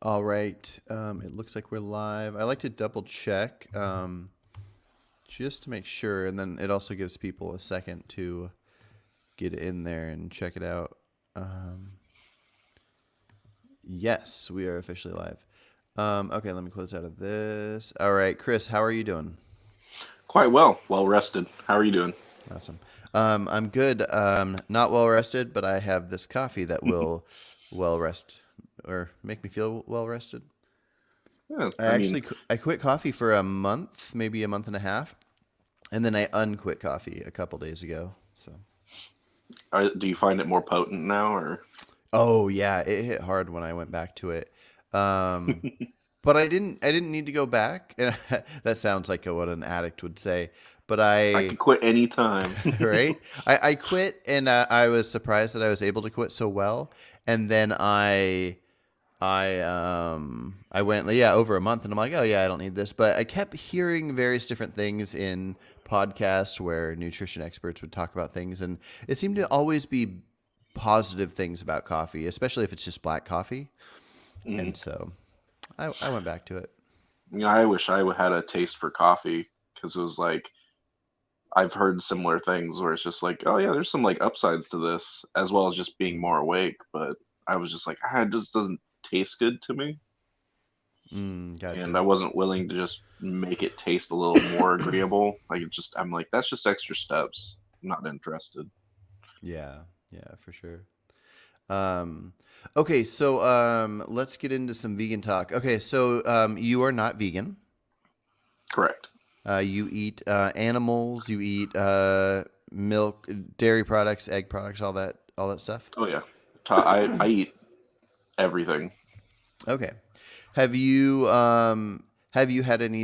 All right. It looks like we're live. I like to double check just to make sure, and then it also gives people a second to get in there and check it out. Um, yes, we are officially live. Okay, let me close out of this. All right, Chris, how are you doing? Quite well rested. How are you doing? Awesome. I'm good. Not well rested, but I have this coffee that will well rest or make me feel well rested. Yeah, I I mean, actually I quit coffee for a month, maybe a month and a half, and then I unquit coffee a couple days ago. So, do you find it more potent now, or oh yeah, it hit hard when I went back to it. Um, but I didn't need to go back. That sounds like what an addict would say. But I could quit any time? right, I quit, and I was surprised that I was able to quit so well. And then I went, yeah, over a month, and I'm like, oh yeah, I don't need this. But I kept hearing various different things in podcasts where nutrition experts would talk about things, and it seemed to always be positive things about coffee, especially if it's just black coffee. Mhm. And so I went back to it. I wish I had a taste for coffee because it was like I've heard similar things where it's just like, oh yeah, there's some like upsides to this, as well as just being more awake. But I was just like, it just doesn't taste good to me, and Gotcha. I wasn't willing to just make it taste a little more agreeable. I'm like, that's just extra steps. I'm not interested. Yeah, yeah, for sure. Um, okay, so let's get into some vegan talk. Okay, so you are not vegan. Correct. You eat animals. You eat milk, dairy products, egg products, all that stuff. Oh yeah, I eat everything. Okay. Have you had any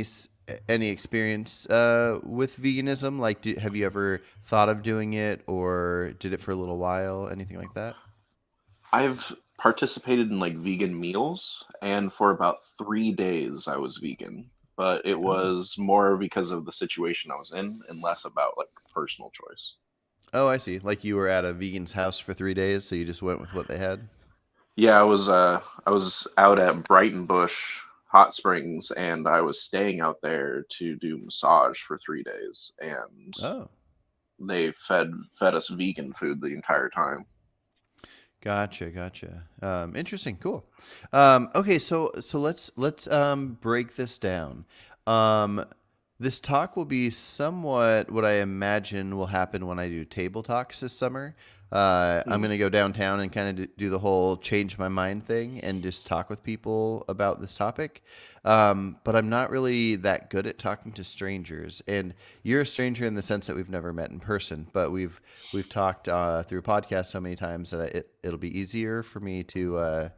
experience with veganism? Like, have you ever thought of doing it or did it for a little while? Anything like that? I've participated in like vegan meals, and for about 3 days I was vegan, but it Oh. was more because of the situation I was in and less about like personal choice. Oh, I see. Like you were at a vegan's house for 3 days, so you just went with what they had. Yeah, I was out at Brighton Bush Hot Springs, and I was staying out there to do massage for 3 days, and Oh. they fed us vegan food the entire time. Gotcha, gotcha. Interesting, cool. Okay, so let's break this down. Um, this talk will be somewhat what I imagine will happen when I do table talks this summer. I'm Mhm. gonna go downtown and kind of do the whole change my mind thing and just talk with people about this topic. But I'm not really that good at talking to strangers. And you're a stranger in the sense that we've never met in person, but we've talked through podcasts so many times that it'll be easier for me to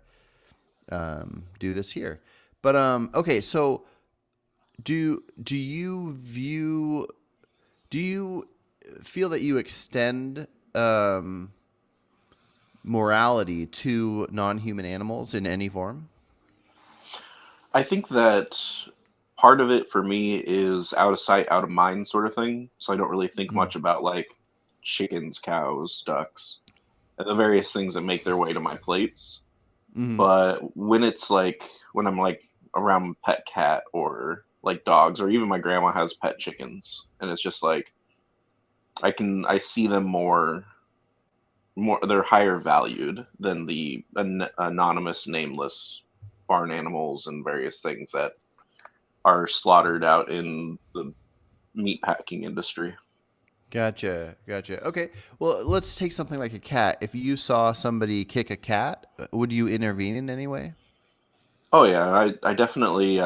do this here. But okay, so do you view do you feel that you extend um, morality to non-human animals in any form? I think that part of it for me is out of sight, out of mind sort of thing. So I don't really think Mm. much about like chickens, cows, ducks, and the various things that make their way to my plates. Mm-hmm. But when I'm like around pet cat or like dogs, or even my grandma has pet chickens, and it's just like I see them more they're higher valued than the anonymous nameless barn animals and various things that are slaughtered out in the meat packing industry. Gotcha, gotcha. Okay, well, let's take something like a cat. If you saw somebody kick a cat, would you intervene in any way? Oh yeah, I definitely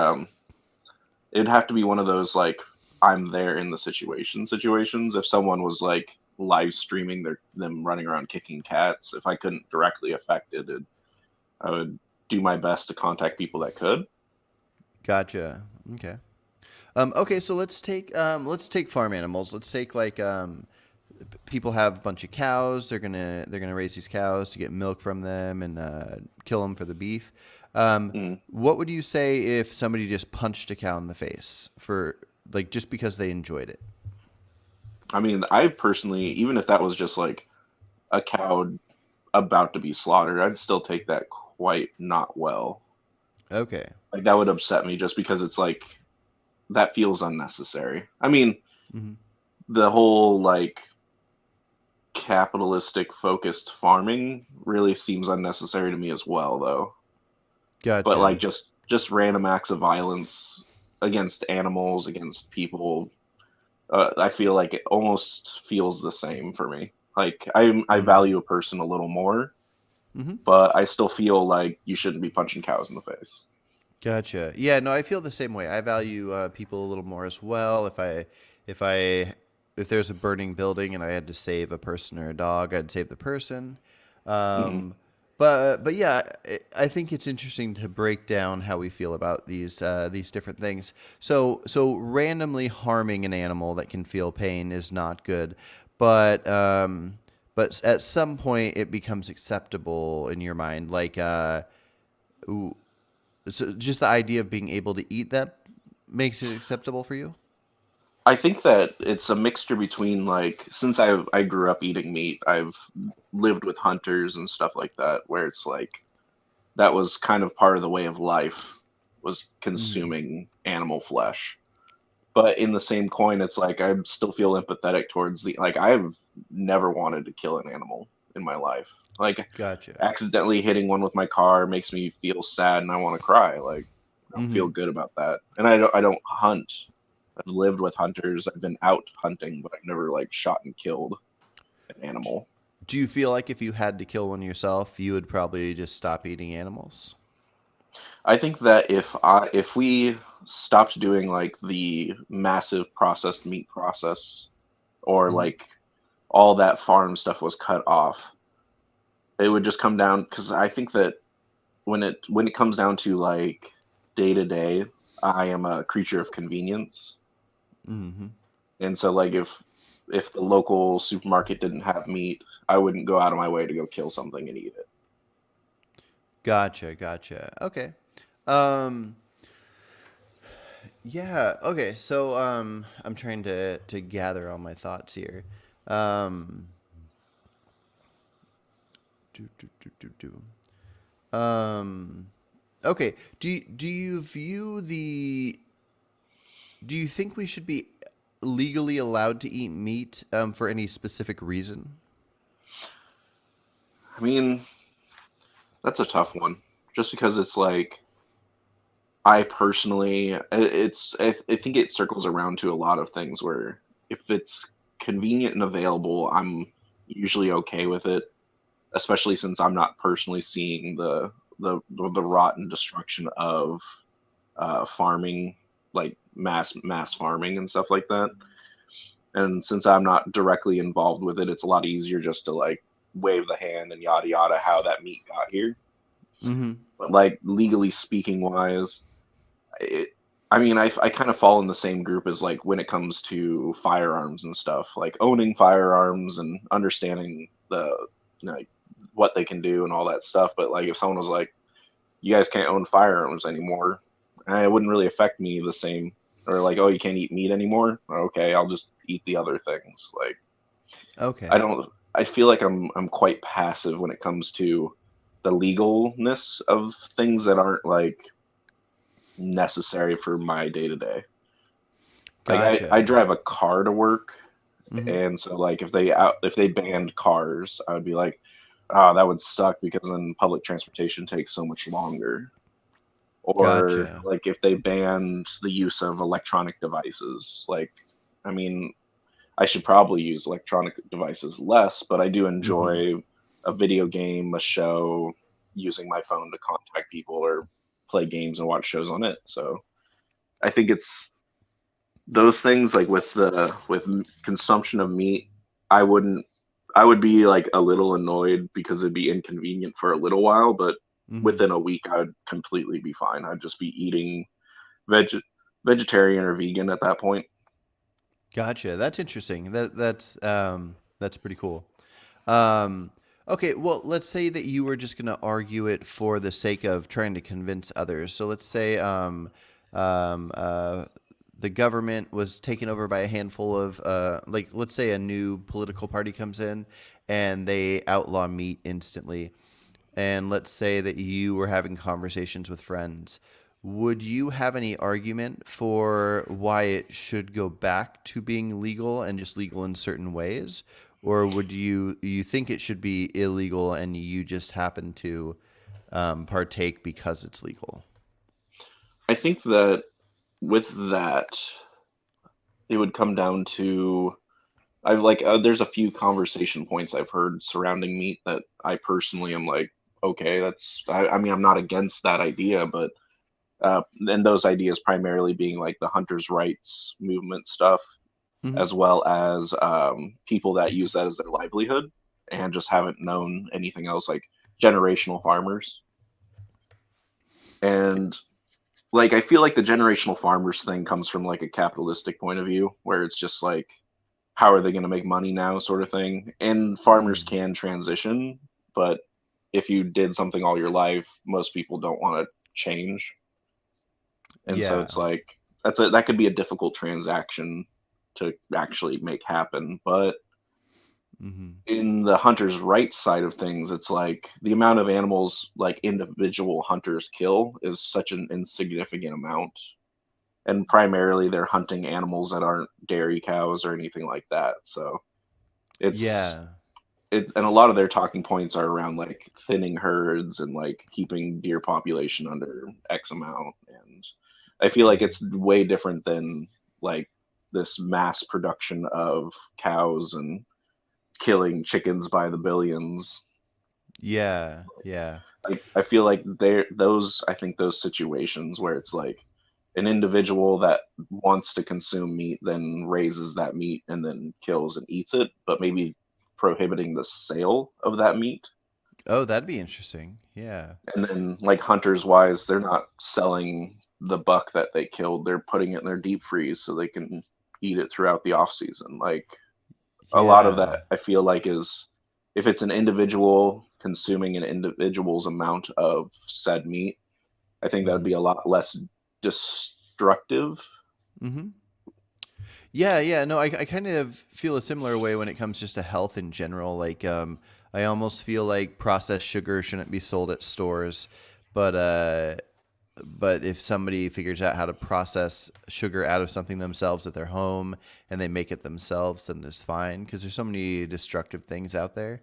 it'd have to be one of those like I'm there in the situations. If someone was like live streaming them running around kicking cats, if I couldn't directly affect I would do my best to contact people that could. Gotcha. Okay. Okay, so let's take farm animals. Let's take like people have a bunch of cows. They're gonna raise these cows to get milk from them and kill them for the beef. Mm. What would you say if somebody just punched a cow in the face for like just because they enjoyed it? I mean, I personally, even if that was just like a cow about to be slaughtered, I'd still take that quite not well. Okay. Like that would upset me just because it's like that feels unnecessary. I mean, Hmm. the whole like capitalistic focused farming really seems unnecessary to me as well though. But like Gotcha. just random acts of violence against animals, against people, I feel like it almost feels the same for me. Like I Mm. value a person a little more, Hmm. but I still feel like you shouldn't be punching cows in the face. Gotcha. Yeah, no, I feel the same way. I value people a little more as well. If I, if there's a burning building and I had to save a person or a dog, I'd save the person. Hmm. Um, but yeah, I think it's interesting to break down how we feel about these different things. So randomly harming an animal that can feel pain is not good, but at some point it becomes acceptable in your mind, like so just the idea of being able to eat that makes it acceptable for you? I think that it's a mixture between like since I grew up eating meat, I've lived with hunters and stuff like that, where it's like that was kind of part of the way of life was Mm. consuming animal flesh. But in the same coin, it's like I still feel empathetic towards the like I've never wanted to kill an animal in my life. Like Gotcha. accidentally hitting one with my car makes me feel sad and I want to cry. Like I don't Hmm. feel good about that. And I don't hunt. I've lived with hunters. I've been out hunting, but I've never like shot and killed an animal. Do you feel like if you had to kill one yourself, you would probably just stop eating animals? I think that if we stopped doing like the massive processed meat process or Hmm. like all that farm stuff was cut off, it would just come down because I think that when it comes down to like day to day, I am a creature of convenience. Hmm. And so like if the local supermarket didn't have meat, I wouldn't go out of my way to go kill something and eat it. Gotcha. Gotcha. Okay. Um, yeah. Okay. So I'm trying to gather all my thoughts here. Um, do, do, do, do, do. Okay. Do you view the Do you think we should be legally allowed to eat meat for any specific reason? I mean, that's a tough one. Just because it's like I personally, I think it circles around to a lot of things where if it's convenient and available, I'm usually okay with it, especially since I'm not personally seeing the rotten destruction of farming, like mass farming and stuff like that. And since I'm not directly involved with it, it's a lot easier just to like wave the hand and yada yada how that meat got here. Mm-hmm. But like legally speaking wise, it, I mean, I kind of fall in the same group as like when it comes to firearms and stuff, like owning firearms and understanding like what they can do and all that stuff. But like if someone was like, you guys can't own firearms anymore, it wouldn't really affect me the same. Or like, oh, you can't eat meat anymore. Okay, I'll just eat the other things. Like I Okay. don't. I feel like I'm quite passive when it comes to the legalness of things that aren't like necessary for my day to day. Like I Gotcha. drive a car to work, Mm-hmm. and so like if they banned cars, I would be like, oh, that would suck because then public transportation takes so much longer. Or Gotcha. like if they banned the use of electronic devices, like I mean, I should probably use electronic devices less, but I do Mm-hmm. enjoy a video game, a show, using my phone to contact people or play games and watch shows on it. So I think it's those things like with consumption of meat, I wouldn't I would be like a little annoyed because it'd be inconvenient for a little while, but Mm-hmm. within a week I would completely be fine. I'd just be eating veg vegetarian or vegan at that point. Gotcha. That's interesting. That's pretty cool. Um, okay, well, let's say that you were just going to argue it for the sake of trying to convince others. So let's say um, uh, the government was taken over by a handful of, like, let's say a new political party comes in and they outlaw meat instantly. and let's say that you were having conversations with friends, would you have any argument for why it should go back to being legal and just legal in certain ways? Or would you think it should be illegal and you just happen to partake because it's legal? I think that with that, it would come down to I've like there's a few conversation points I've heard surrounding meat that I personally am like, okay, I mean I'm not against that idea, but and those ideas primarily being like the hunters' rights movement stuff, Hmm. as well as people that use that as their livelihood and just haven't known anything else, like generational farmers. And like I feel like the generational farmers thing comes from like a capitalistic point of view, where it's just like, how are they going to make money now, sort of thing. And farmers Mm. can transition, but if you did something all your life, most people don't want to change. And so Yeah. it's like that could be a difficult transaction to actually make happen. But Hmm. in the hunter's rights side of things, it's like the amount of animals like individual hunters kill is such an insignificant amount. And primarily they're hunting animals that aren't dairy cows or anything like that. So it's Yeah. and a lot of their talking points are around like thinning herds and like keeping deer population under X amount. And I feel like Hmm. it's way different than like this mass production of cows and killing chickens by the billions. Yeah. Yeah. I feel like I think those situations where it's like an individual that wants to consume meat then raises that meat and then kills and eats it, but maybe prohibiting the sale of that meat. Oh, that'd be interesting. Yeah. And then like hunters wise, they're not selling the buck that they killed. They're putting it in their deep freeze so they can eat it throughout the off season. Like a lot of Yeah. that I feel like is if it's an individual consuming an individual's amount of said meat, I think that would Hmm. be a lot less destructive. Hmm. Yeah, yeah. No, I kind of feel a similar way when it comes just to health in general. Like, I almost feel like processed sugar shouldn't be sold at stores, but if somebody figures out how to process sugar out of something themselves at their home and they make it themselves, then it's fine because there's so many destructive things out there.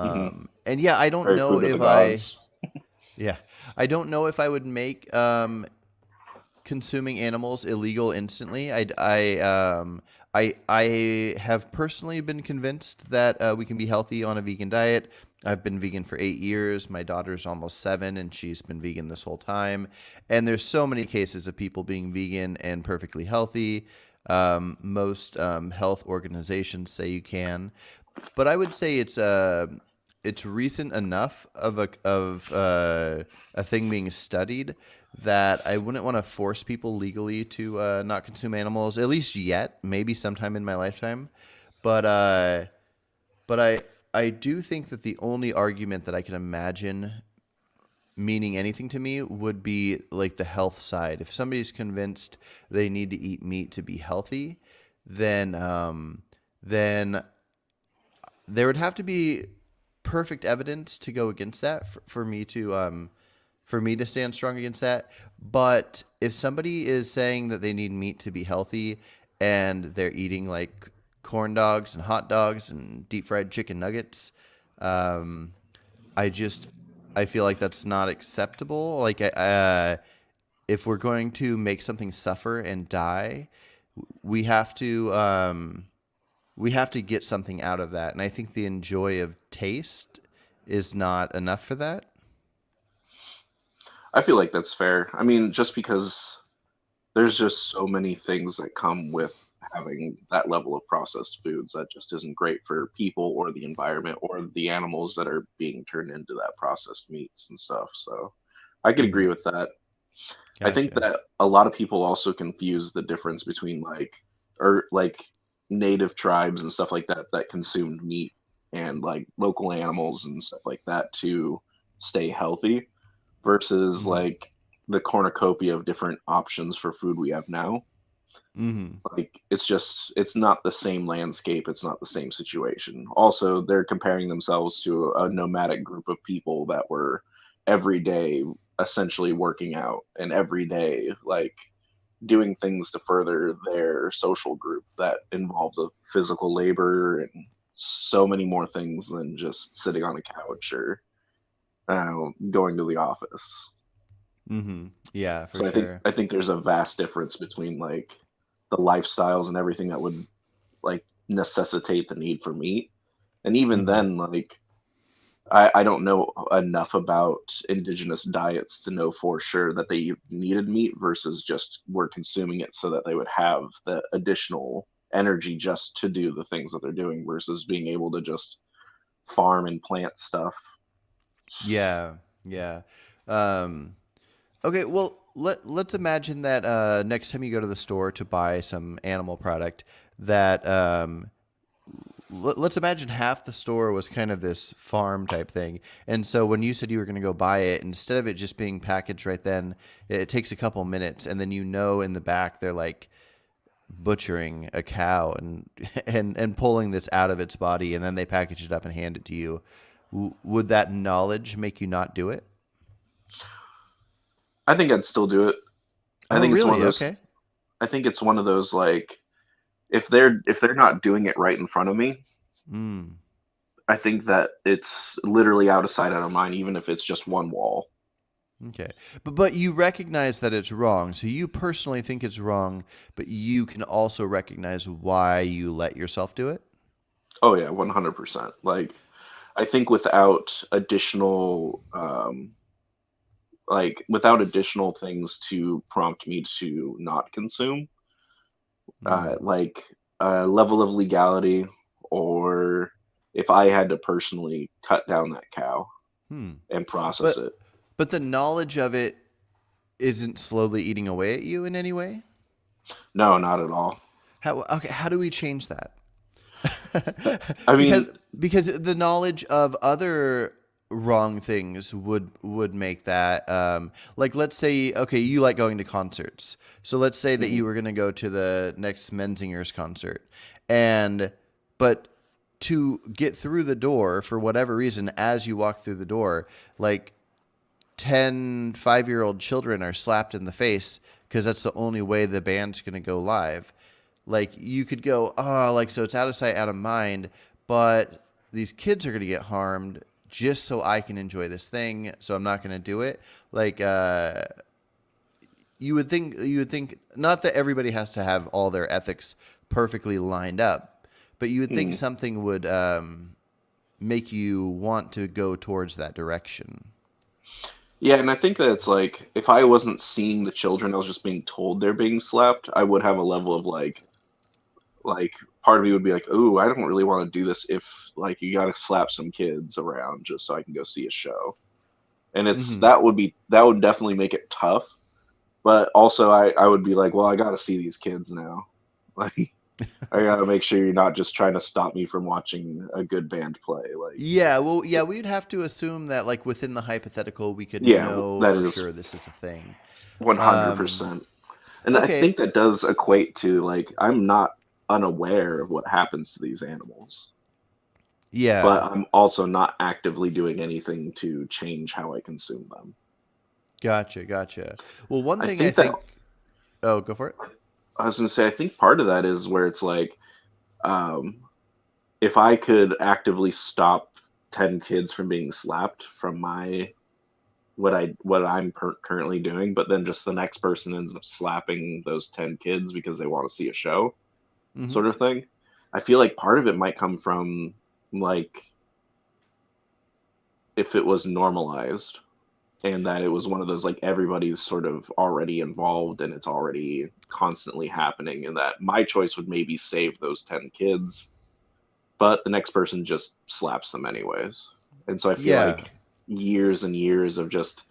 Hmm. And yeah, I don't Very know food of the if I, gods. yeah, I don't know if I would make consuming animals illegal instantly. I have personally been convinced that we can be healthy on a vegan diet. I've been vegan for 8 years. My daughter's almost 7, and she's been vegan this whole time. And there's so many cases of people being vegan and perfectly healthy. Most health organizations say you can, but I would say it's recent enough of a thing being studied that I wouldn't want to force people legally to not consume animals, at least yet. Maybe sometime in my lifetime, but uh, but I do think that the only argument that I can imagine meaning anything to me would be like the health side. If somebody's convinced they need to eat meat to be healthy, then then there would have to be perfect evidence to go against that for me to stand strong against that. But if somebody is saying that they need meat to be healthy and they're eating like corn dogs and hot dogs and deep fried chicken nuggets, um, I just I feel like that's not acceptable. If we're going to make something suffer and die, we have to we have to get something out of that. And I think the enjoy of taste is not enough for that. I feel like that's fair. I mean, just because there's just so many things that come with having that level of processed foods that just isn't great for people or the environment or the animals that are being turned into that processed meats and stuff. So I could agree Hmm. with that. I think Gotcha. that a lot of people also confuse the difference between like native tribes and stuff like that that consumed meat and like local animals and stuff like that to stay healthy versus Hmm. like the cornucopia of different options for food we have now. Mm-hmm. Like it's not the same landscape, it's not the same situation. Also, they're comparing themselves to a nomadic group of people that were every day essentially working out and every day like doing things to further their social group that involves a physical labor and so many more things than just sitting on a couch or going to the office. Mm-hmm. Yeah, for So sure. I think there's a vast difference between like the lifestyles and everything that would like necessitate the need for meat. And even Mm-hmm. then, like I don't know enough about indigenous diets to know for sure that they needed meat versus just were consuming it so that they would have the additional energy just to do the things that they're doing versus being able to just farm and plant stuff. Yeah, yeah. Um, okay, well, let's imagine that next time you go to the store to buy some animal product, that let's imagine half the store was kind of this farm type thing. And so when you said you were going to go buy it, instead of it just being packaged right then, it takes a couple minutes, and then in the back they're like butchering a cow and and pulling this out of its body, and then they package it up and hand it to you. Would that knowledge make you not do it? I think I'd still do it. I Oh, think it's one of really? those Okay. I think it's one of those like if they're not doing it right in front of me, Mm. I think that it's literally out of sight, out of mind, even if it's just one wall. Okay. But you recognize that it's wrong. So you personally think it's wrong, but you can also recognize why you let yourself do it? Oh yeah, 100%. Like I think without without additional things to prompt me to not consume, Mm. like a level of legality, or if I had to personally cut down that cow Hmm. and process But it. but the knowledge of it isn't slowly eating away at you in any way? No, not at all. How do we change that? I because mean, because the knowledge of other wrong things would make that like, let's say, okay, you like going to concerts, so let's say that mhm, you were going to go to the next Menzingers concert, and but to get through the door for whatever reason, as you walk through the door, like 10 5-year-old children are slapped in the face because that's the only way the band's going to go live. Like, you could go, oh, like, so it's out of sight, out of mind, but these kids are going to get harmed just so I can enjoy this thing, so I'm not going to do it. Like, you would think not that everybody has to have all their ethics perfectly lined up, but you would think mhm. something would make you want to go towards that direction. Yeah, and I think that it's like if I wasn't seeing the children, I was just being told they're being slapped, I would have a level of like part of me would be like, "Ooh, I don't really want to do this if like you got to slap some kids around just so I can go see a show." And it's Hmm. that would definitely make it tough, but also I would be like, "Well, I got to see these kids now." Like I got to make sure you're not just trying to stop me from watching a good band play. Like Yeah, well, yeah, we'd have to assume that, like, within the hypothetical, we could yeah, know that for is sure this is a thing. Um, 100%. And I okay, think that does equate to like I'm not unaware of what happens to these animals, but yeah, I'm also not actively doing anything to change how I consume them. gotcha, gotcha. Well, one I thing I think that think. Oh, go for it. I was going to say I think part of that is where it's like um, if I could actively stop 10 kids from being slapped from my what I'm currently doing, but then just the next person ends up slapping those 10 kids because they want to see a show, Hmm. sort of thing. I feel like part of it might come from like if it was normalized and that it was one of those like everybody's sort of already involved and it's already constantly happening and that my choice would maybe save those 10 kids, but the next person just slaps them anyways. And so I feel Yeah, like years and years of just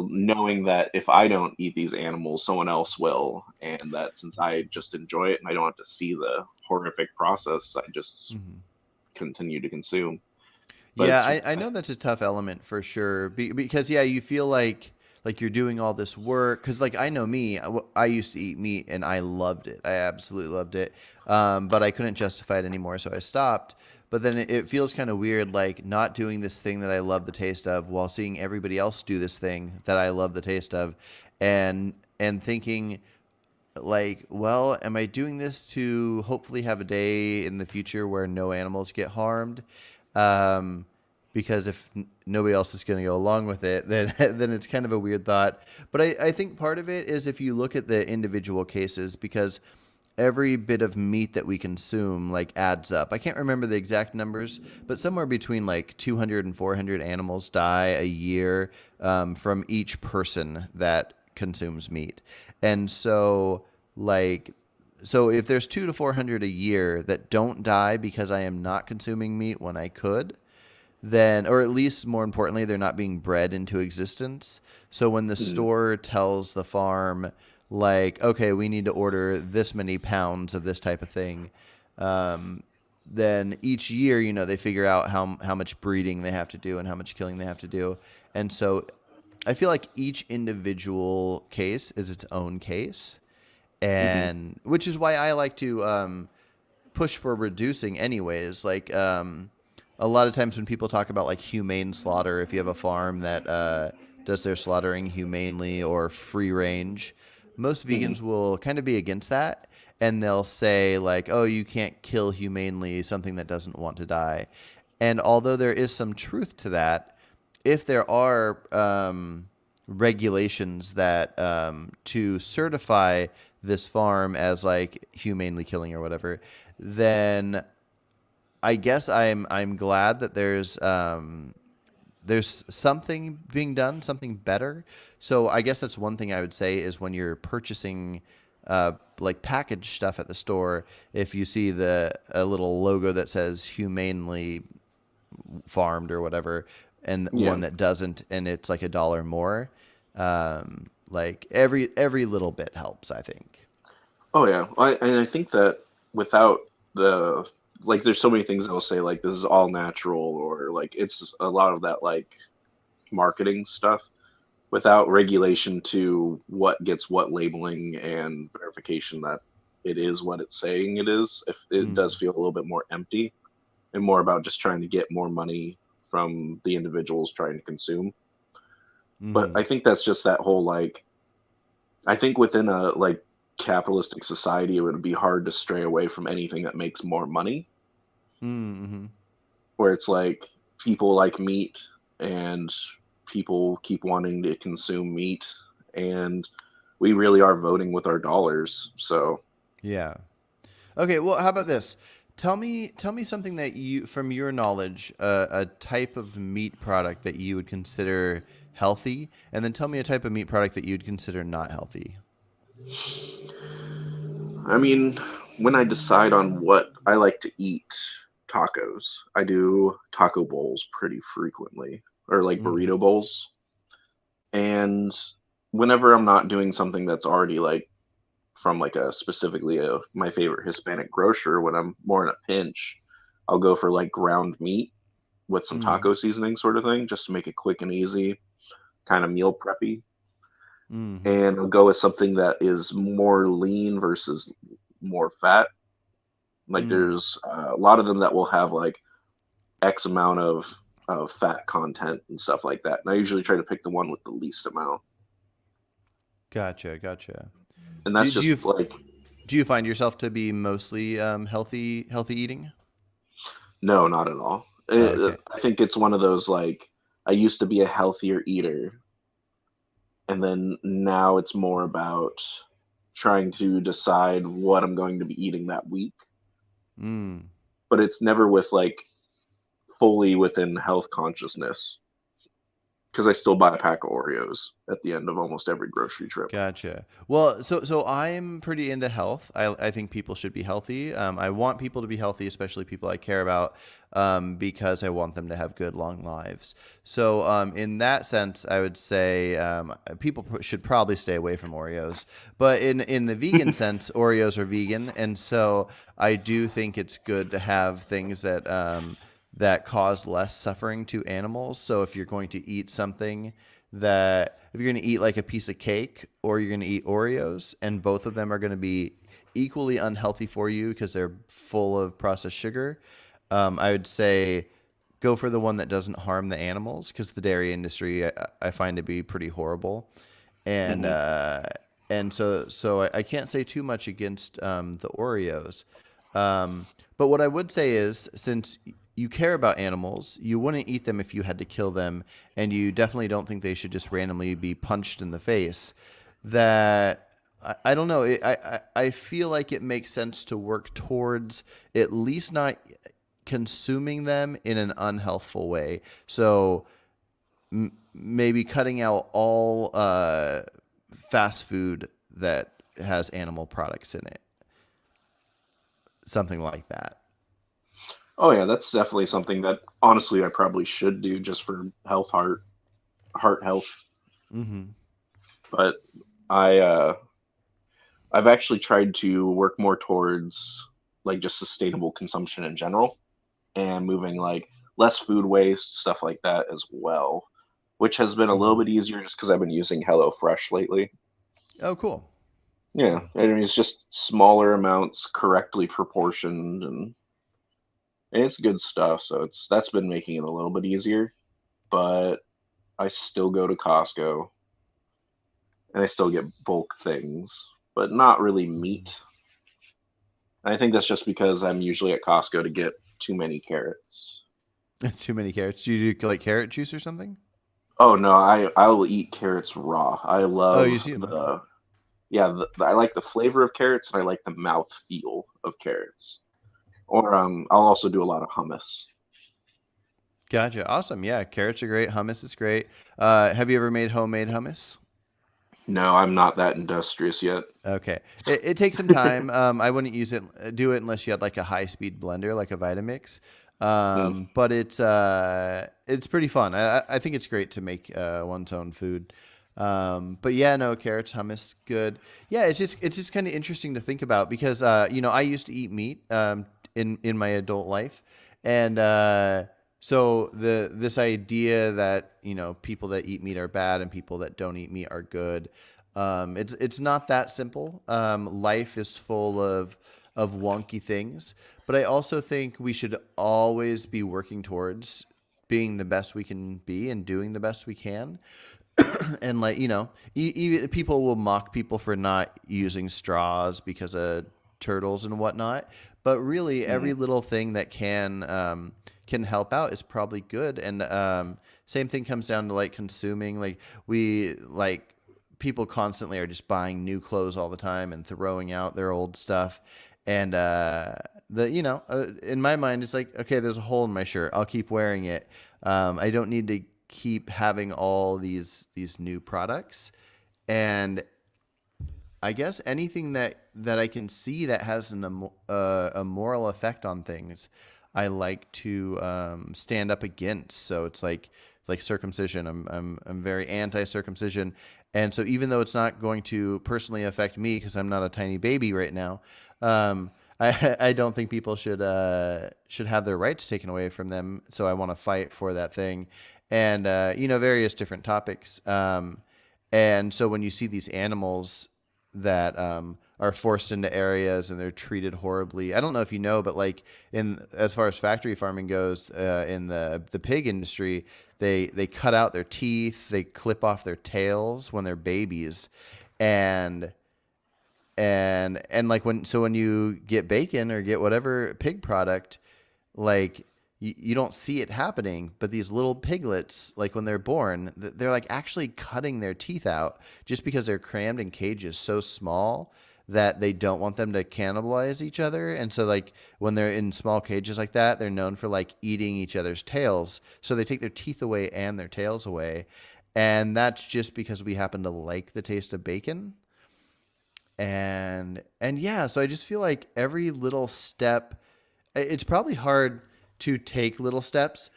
knowing that if I don't eat these animals, someone else will, and that since I just enjoy it and I don't have to see the horrific process, I just hmm, continue to consume. But yeah. it's I know that's a tough element for sure, because yeah, you feel like you're doing all this work. Because like I know me, I used to eat meat and I loved it. I absolutely loved it. But I couldn't justify it anymore, so I stopped. But then it feels kind of weird, like not doing this thing that I love the taste of while seeing everybody else do this thing that I love the taste of, and thinking like, well, am I doing this to hopefully have a day in the future where no animals get harmed? Um, because if nobody else is going to go along with it, then then it's kind of a weird thought. But I think part of it is if you look at the individual cases, because every bit of meat that we consume like adds up. I can't remember the exact numbers, but somewhere between like 200 and 400 animals die a year from each person that consumes meat. And so like so if there's 2 to 400 a year that don't die because I am not consuming meat when I could, then, or at least more importantly, they're not being bred into existence. So when the store tells the farm, like, okay, we need to order this many pounds of this type of thing, then each year, you know, they figure out how much breeding they have to do and how much killing they have to do. And so I feel like each individual case is its own case. Mm-hmm. And which is why I like to push for reducing anyways. Like a lot of times when people talk about like humane slaughter, if you have a farm that does their slaughtering humanely or free range, most Mm-hmm. vegans will kind of be against that. And they'll say like, oh, you can't kill humanely something that doesn't want to die. And although there is some truth to that, if there are regulations that to certify this farm as like humanely killing or whatever, then I guess I'm glad that there's something being done, something better. So I guess that's one thing I would say is when you're purchasing like packaged stuff at the store, if you see a little logo that says humanely farmed or whatever, and Yeah. one that doesn't, and it's like $1 more, like every little bit helps, I think. Oh yeah. And I think that without the like, there's so many things that will say like this is all natural, or like it's a lot of that like marketing stuff. Without regulation to what gets what labeling and verification that it is what it's saying it is, if it does Mm. feel a little bit more empty and more about just trying to get more money from the individuals trying to consume. But Mm-hmm. I think that's just that whole like, I think within a like capitalistic society, it would be hard to stray away from anything that makes more money, Mm-hmm. where it's like people like meat and people keep wanting to consume meat, and we really are voting with our dollars. So Yeah. Okay, well, how about this? Tell me something that you, from your knowledge, a type of meat product that you would consider healthy, and then tell me a type of meat product that you'd consider not healthy. I mean, when I decide on what I like to eat, tacos, I do taco bowls pretty frequently, or like Mm. burrito bowls. And whenever I'm not doing something that's already like from like a specifically my favorite Hispanic grocer, when I'm more in a pinch, I'll go for like ground meat with some Mm. taco seasoning sort of thing, just to make it quick and easy, kind of meal preppy. Mm-hmm. And I'll go with something that is more lean versus more fat. Like Mm. there's a lot of them that will have like X amount of fat content and stuff like that. And I usually try to pick the one with the least amount. Gotcha, gotcha. And Do that's do just you like, do you find yourself to be mostly healthy eating? no, not at all. Oh, okay. I think it's one of those like, I used to be a healthier eater, and then now it's more about trying to decide what I'm going to be eating that week. Mm. But it's never with like fully within health consciousness, because I still buy a pack of Oreos at the end of almost every grocery trip. Gotcha. Well, so I'm pretty into health. I think people should be healthy. I want people to be healthy, especially people I care about, because I want them to have good long lives. So in that sense, I would say people should probably stay away from Oreos. But in the vegan sense, Oreos are vegan, and so I do think it's good to have things that cause less suffering to animals. So if you're going to eat something that if you're going to eat like a piece of cake or you're going to eat Oreos, and both of them are going to be equally unhealthy for you because they're full of processed sugar, I would say go for the one that doesn't harm the animals, because the dairy industry I find to be pretty horrible, and Hmm. uh, and so I can't say too much against the Oreos. But what I would say is, since you care about animals, you wouldn't eat them if you had to kill them, and you definitely don't think they should just randomly be punched in the face. That I don't know. I feel like it makes sense to work towards at least not consuming them in an unhealthful way. So maybe cutting out all fast food that has animal products in it, something like that. Oh yeah, that's definitely something that honestly I probably should do just for heart health. Hmm. But I I've actually tried to work more towards like just sustainable consumption in general and moving like less food waste, stuff like that as well, which has been a little Hmm. bit easier just because I've been using HelloFresh lately. Oh, cool. Yeah, Cool. I mean it's just smaller amounts, correctly proportioned, and it's good stuff. So that's been making it a little bit easier. But I still go to Costco and I still get bulk things, but not really meat. And I think that's just because I'm usually at Costco to get too many carrots. Too many carrots. Do you do like carrot juice or something? Oh no, I will eat carrots raw. I Oh, you love see them. Okay. the yeah, I like the flavor of carrots and I like the mouth feel of carrots. Or I'll also do a lot of hummus. Gotcha. Awesome. Yeah, carrots are great. Hummus is great. Have you ever made homemade hummus? No, I'm not that industrious yet. Okay. It takes some time. I wouldn't do it unless you had like a high speed blender, like a Vitamix. Mm. But it's pretty fun. I think it's great to make one's own food. But yeah, no, carrots, hummus, good. Yeah, it's just kind of interesting to think about because I used to eat meat in my adult life, and so this idea that people that eat meat are bad and people that don't eat meat are good. It's not that simple. Life is full of wonky things, but I also think we should always be working towards being the best we can be and doing the best we can. And like people will mock people for not using straws because of turtles and whatnot, but really Hmm. every little thing that can help out is probably good. And same thing comes down to like consuming. Like we like people constantly are just buying new clothes all the time and throwing out their old stuff. And in my mind, it's like, okay, there's a hole in my shirt. I'll keep wearing it. I don't need to keep having all these new products. And I guess anything that I can see that has a moral effect on things, I like to stand up against. So it's like circumcision. I'm very anti-circumcision, and so even though it's not going to personally affect me because I'm not a tiny baby right now, I don't think people should have their rights taken away from them. So I want to fight for that thing, and various different topics. And so when you see these animals that are forced into areas and they're treated horribly. I don't know if you know, but like in as far as factory farming goes, in the pig industry, they cut out their teeth, they clip off their tails when they're babies, and and like when you get bacon or get whatever pig product, like you don't see it happening, but these little piglets, like when they're born, they're like actually cutting their teeth out just because they're crammed in cages so small that they don't want them to cannibalize each other. And so like when they're in small cages like that, they're known for like eating each other's tails. So they take their teeth away and their tails away. And that's just because we happen to like the taste of bacon. And yeah, so I just feel like every little step, it's probably hard to take little steps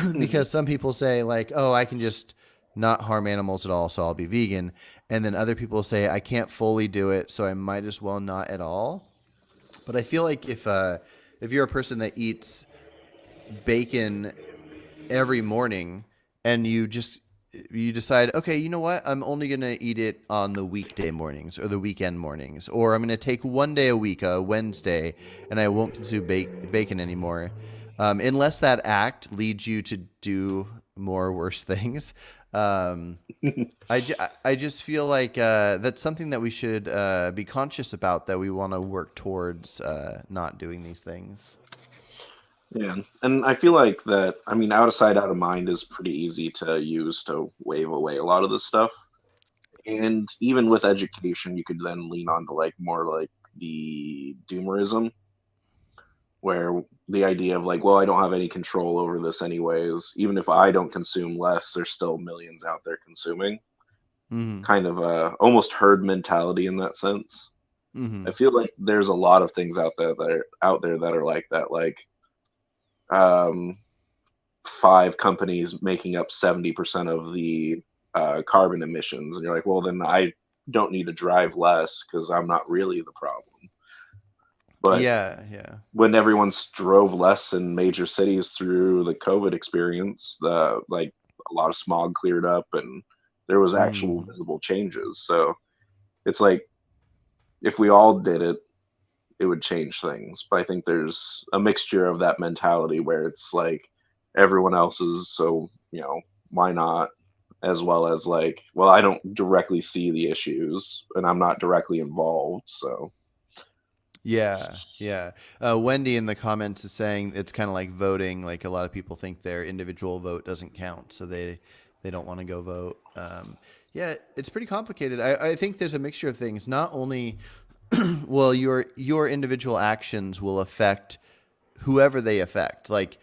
Hmm. because some people say like, "Oh, I can just not harm animals at all, so I'll be vegan." And then other people say, "I can't fully do it, so I might as well not at all." But I feel like if you're a person that eats bacon every morning and you just you decide, okay, you know what? I'm only going to eat it on the weekday mornings or the weekend mornings, or I'm going to take one day a week, a Wednesday, and I won't consume bacon anymore. Unless that act leads you to do more worse things. Um, I just feel like that's something that we should be conscious about, that we want to work towards not doing these things. Yeah, and I feel like that. I mean, out of sight, out of mind is pretty easy to use to wave away a lot of this stuff. And even with education, you could then lean on to like more like the doomerism, where the idea of like, well, I don't have any control over this anyways. Even if I don't consume less, there's still millions out there consuming. Mm-hmm. Kind of almost herd mentality in that sense. Mm-hmm. I feel like there's a lot of things out there that are like that. Like um, five companies making up 70% of the carbon emissions, and you're like, well, then I don't need to drive less because I'm not really the problem. But Yeah, yeah. when everyone's drove less in major cities through the COVID experience, the like a lot of smog cleared up and there was actual Mm. visible changes. So it's like if we all did it, it would change things. But I think there's a mixture of that mentality where it's like everyone else's, so why not? As well as like, well, I don't directly see the issues and I'm not directly involved, so Yeah, yeah. Wendy in the comments is saying it's kind of like voting. Like, a lot of people think their individual vote doesn't count, so they don't want to go vote. Yeah, it's pretty complicated. I think there's a mixture of things. Not only, well, your individual actions will affect whoever they affect. Like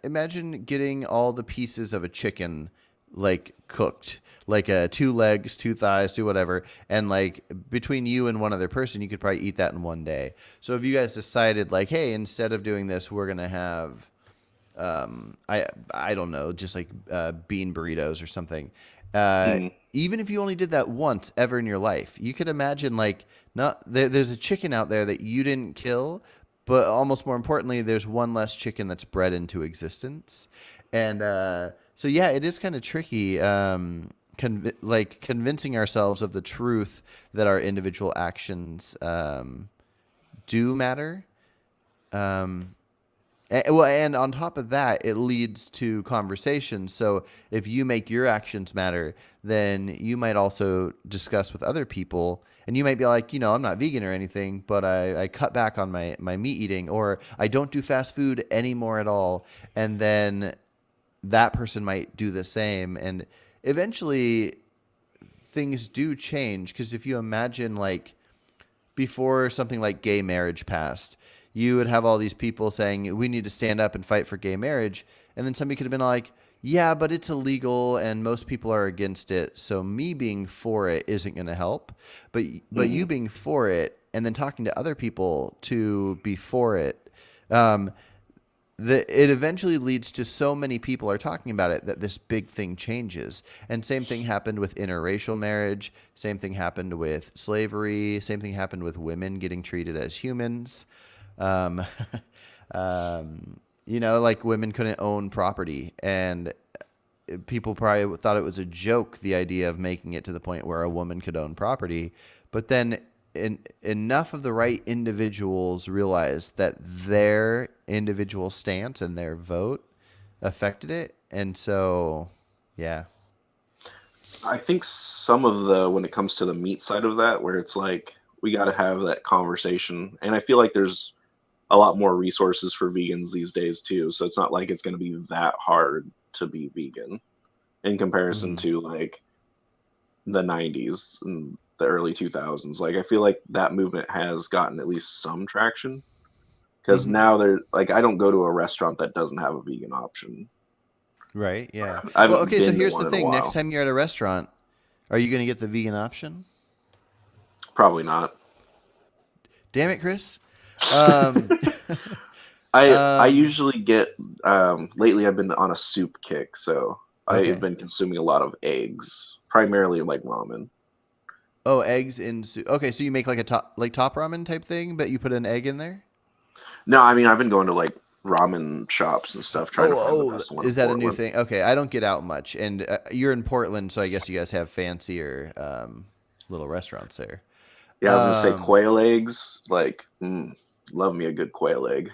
imagine getting all the pieces of a chicken like cooked, like two legs, two thighs, two whatever, and like between you and one other person, you could probably eat that in one day. So if you guys decided like, hey, instead of doing this, we're gonna have I don't know, just like bean burritos or something. Uh, mm, Even if you only did that once ever in your life, you could imagine like there's a chicken out there that you didn't kill, but almost more importantly, there's one less chicken that's bred into existence, and so yeah, it is kind of tricky. Like convincing ourselves of the truth that our individual actions do matter. Um, well, and on top of that, it leads to conversations. So if you make your actions matter, then you might also discuss with other people. And you might be like, I'm not vegan or anything, but I cut back on my meat eating, or I don't do fast food anymore at all. And then that person might do the same. And eventually things do change. Because if you imagine, like, before something like gay marriage passed, you would have all these people saying, we need to stand up and fight for gay marriage. And then somebody could have been like, yeah, but it's illegal and most people are against it. So me being for it isn't going to help. But you mhm. being for it and then talking to other people to be for it, um, it eventually leads to so many people are talking about it that this big thing changes. And same thing happened with interracial marriage. Same thing happened with slavery. Same thing happened with women getting treated as humans. Um, like women couldn't own property, and people probably thought it was a joke, the idea of making it to the point where a woman could own property. But then enough of the right individuals realized that their individual stance and their vote affected it. And so, yeah. I think some of the when it comes to the meat side of that, where it's like we got to have that conversation, and I feel like there's a lot more resources for vegans these days too. So it's not like it's going to be that hard to be vegan in comparison Hmm. to like the 90s and the early 2000s. Like I feel like that movement has gotten at least some traction because Hmm. now they're like I don't go to a restaurant that doesn't have a vegan option. Right. Yeah. I Well, haven't okay. So been to here's the one in a thing. Next while. time you're at a restaurant, are you going to get the vegan option? Probably not. Damn it, Chris. Um, I um, usually get lately I've been on a soup kick, so I've okay. been consuming a lot of eggs, primarily like ramen. Oh, eggs in soup. Okay, so you make like a top ramen type thing, but you put an egg in there. No, I mean I've been going to like ramen shops and stuff, trying to find the Oh, best one in is that a new Portland. thing? Okay, I don't get out much, and you're in Portland, so I guess you guys have fancier little restaurants there. Yeah, I was gonna say Um, quail eggs. Like, love me a good quail egg.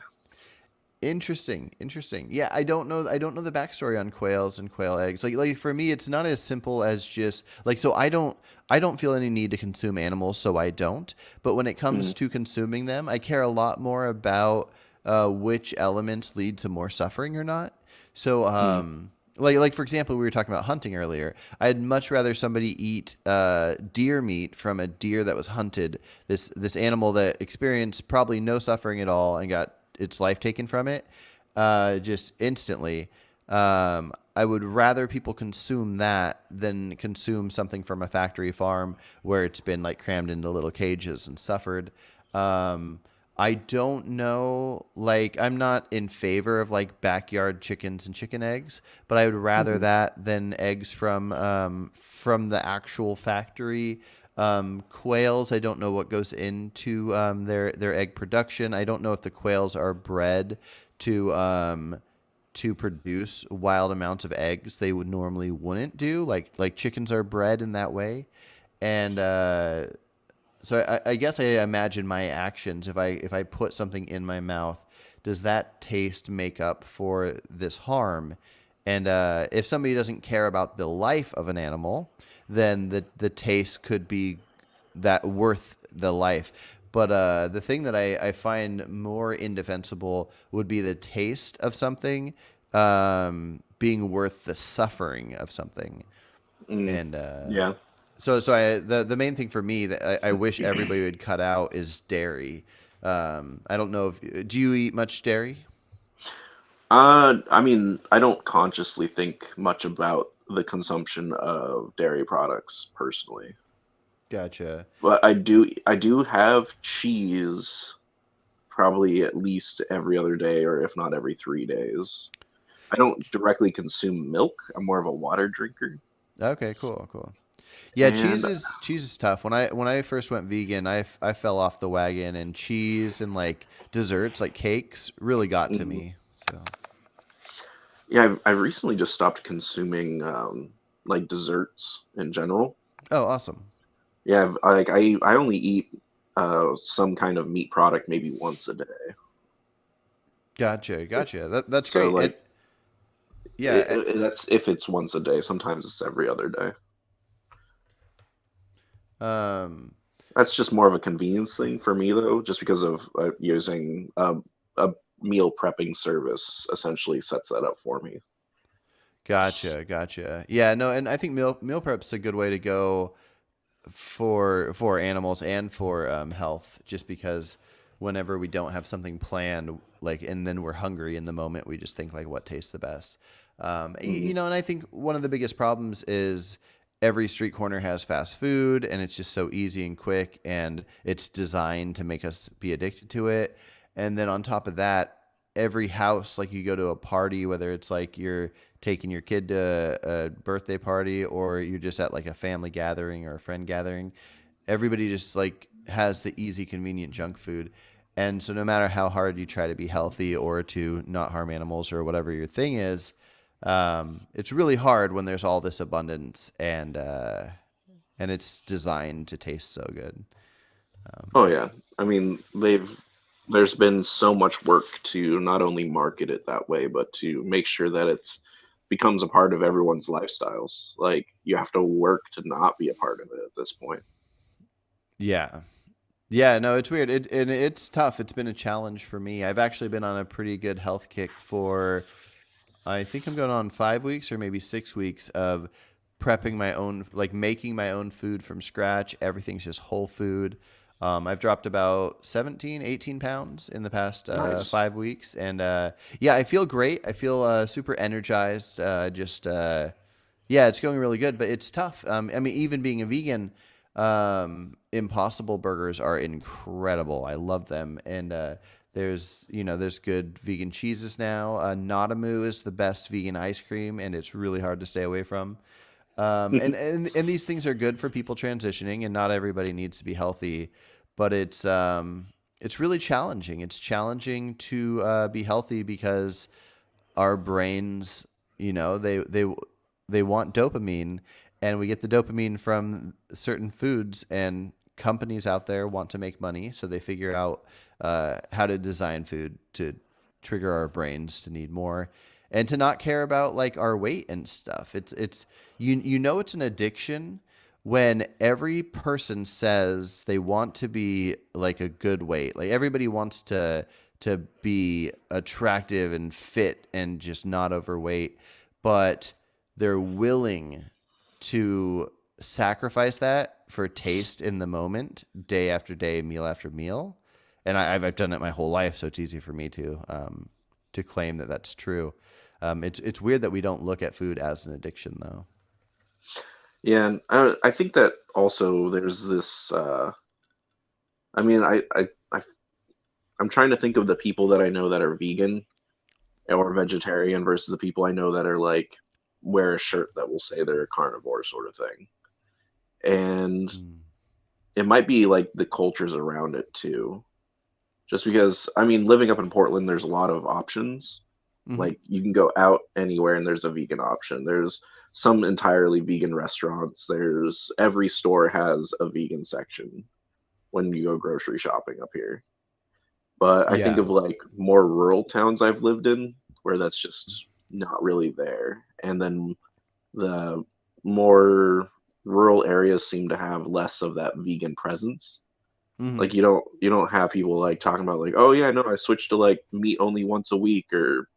Interesting, interesting. Yeah, I don't know the backstory on quails and quail eggs. Like for me, it's not as simple as just like so. I don't feel any need to consume animals, so I don't. But when it comes Mm, to consuming them, I care a lot more about which elements lead to more suffering or not. So, mm, like for example, we were talking about hunting earlier. I'd much rather somebody eat deer meat from a deer that was hunted. This animal that experienced probably no suffering at all and got its life taken from it just instantly. I would rather people consume that than consume something from a factory farm where it's been like crammed into little cages and suffered. Um, I don't know. Like, I'm not in favor of like backyard chickens and chicken eggs, but I would rather hmm that than eggs from the actual factory. Quails, I don't know what goes into their egg production. I don't know if the quails are bred to produce wild amounts of eggs they would normally wouldn't do. Like chickens are bred in that way, and so I guess I imagine my actions if I put something in my mouth, does that taste make up for this harm? And if somebody doesn't care about the life of an animal, then the taste could be that worth the life. But the thing that I find more indefensible would be the taste of something being worth the suffering of something. mm, And yeah. the main thing for me that I wish everybody would cut out is dairy. I don't know if do you eat much dairy? I mean, I don't consciously think much about the consumption of dairy products personally, Gotcha. but I do have cheese probably at least every other day, or if not every 3 days. I don't directly consume milk. I'm more of a water drinker, Okay, cool, cool. Yeah, and cheese is tough. When I first went vegan, I fell off the wagon, and cheese and like desserts, like cakes, really got to mhm. me. So, Yeah, I recently just stopped consuming like desserts in general. oh, awesome. Yeah, I only eat some kind of meat product maybe once a day. Gotcha, gotcha. That's So great. And like yeah, that's if it's once a day. Sometimes it's every other day. um, That's just more of a convenience thing for me though, just because of using a meal prepping service essentially sets that up for me. gotcha, gotcha. Yeah, no, and I think meal prep's a good way to go for animals and for health, just because whenever we don't have something planned, like, and then we're hungry in the moment, we just think like what tastes the best. Hmm You know, and I think one of the biggest problems is every street corner has fast food, and it's just so easy and quick, and it's designed to make us be addicted to it. And then on top of that, every house, like you go to a party, whether it's like you're taking your kid to a birthday party or you're just at like a family gathering or a friend gathering, everybody just like has the easy, convenient junk food. And so no matter how hard you try to be healthy or to not harm animals or whatever your thing is, it's really hard when there's all this abundance and it's designed to taste so good. Oh yeah, I mean there's been so much work to not only market it that way, but to make sure that it's becomes a part of everyone's lifestyles. Like you have to work to not be a part of it at this point. Yeah. Yeah, no, it's weird. And it's tough. It's been a challenge for me. I've actually been on a pretty good health kick for I think I'm going on 5 weeks or maybe 6 weeks of prepping my own, like making my own food from scratch. Everything's just whole food. I've dropped about 17, 18 pounds in the past Nice. 5 weeks. And yeah, I feel great. I feel super energized. Yeah, it's going really good, but it's tough. I mean, even being a vegan, Impossible Burgers are incredible. I love them. And there's good vegan cheeses now. Nadamu is the best vegan ice cream, and it's really hard to stay away from. And these things are good for people transitioning, and not everybody needs to be healthy, but it's it's really challenging. It's challenging to be healthy because our brains, they want dopamine, and we get the dopamine from certain foods. And companies out there want to make money, so they figure out how to design food to trigger our brains to need more and to not care about like our weight and stuff. It's it's an addiction when every person says they want to be like a good weight. Like everybody wants to be attractive and fit and just not overweight, but they're willing to sacrifice that for taste in the moment, day after day, meal after meal. And I've done it my whole life, so it's easy for me to claim that that's true. It's weird that we don't look at food as an addiction, though. Yeah, and I think that also there's this. I mean, I'm trying to think of the people that I know that are vegan or vegetarian versus the people I know that are like wear a shirt that will say they're a carnivore sort of thing. And Mm. it might be like the cultures around it too. Just because, I mean, living up in Portland, there's a lot of options. Hmm. Like you can go out anywhere and there's a vegan option. There's some entirely vegan restaurants. There's every store has a vegan section when you go grocery shopping up here. But I think Yeah. of like more rural towns I've lived in where that's just not really there. And then the more rural areas seem to have less of that vegan presence. Hmm. Like you don't have people like talking about like, oh yeah, no, I switched to like meat only once a week or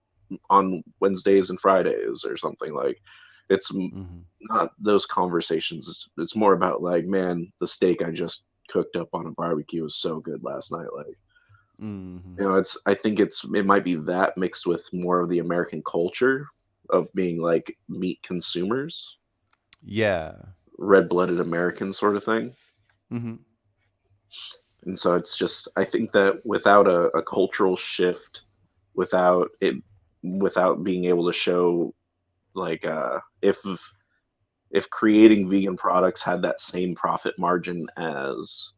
on Wednesdays and Fridays or something like. It's Hmm. not those conversations. It's more about like, man, the steak I just cooked up on a barbecue was so good last night. Like, Hmm. it's I think it might be that mixed with more of the American culture of being like meat consumers, Yeah. red-blooded American sort of thing. Hmm. And so it's just I think that without a cultural shift, without it without being able to show like if creating vegan products had that same profit margin as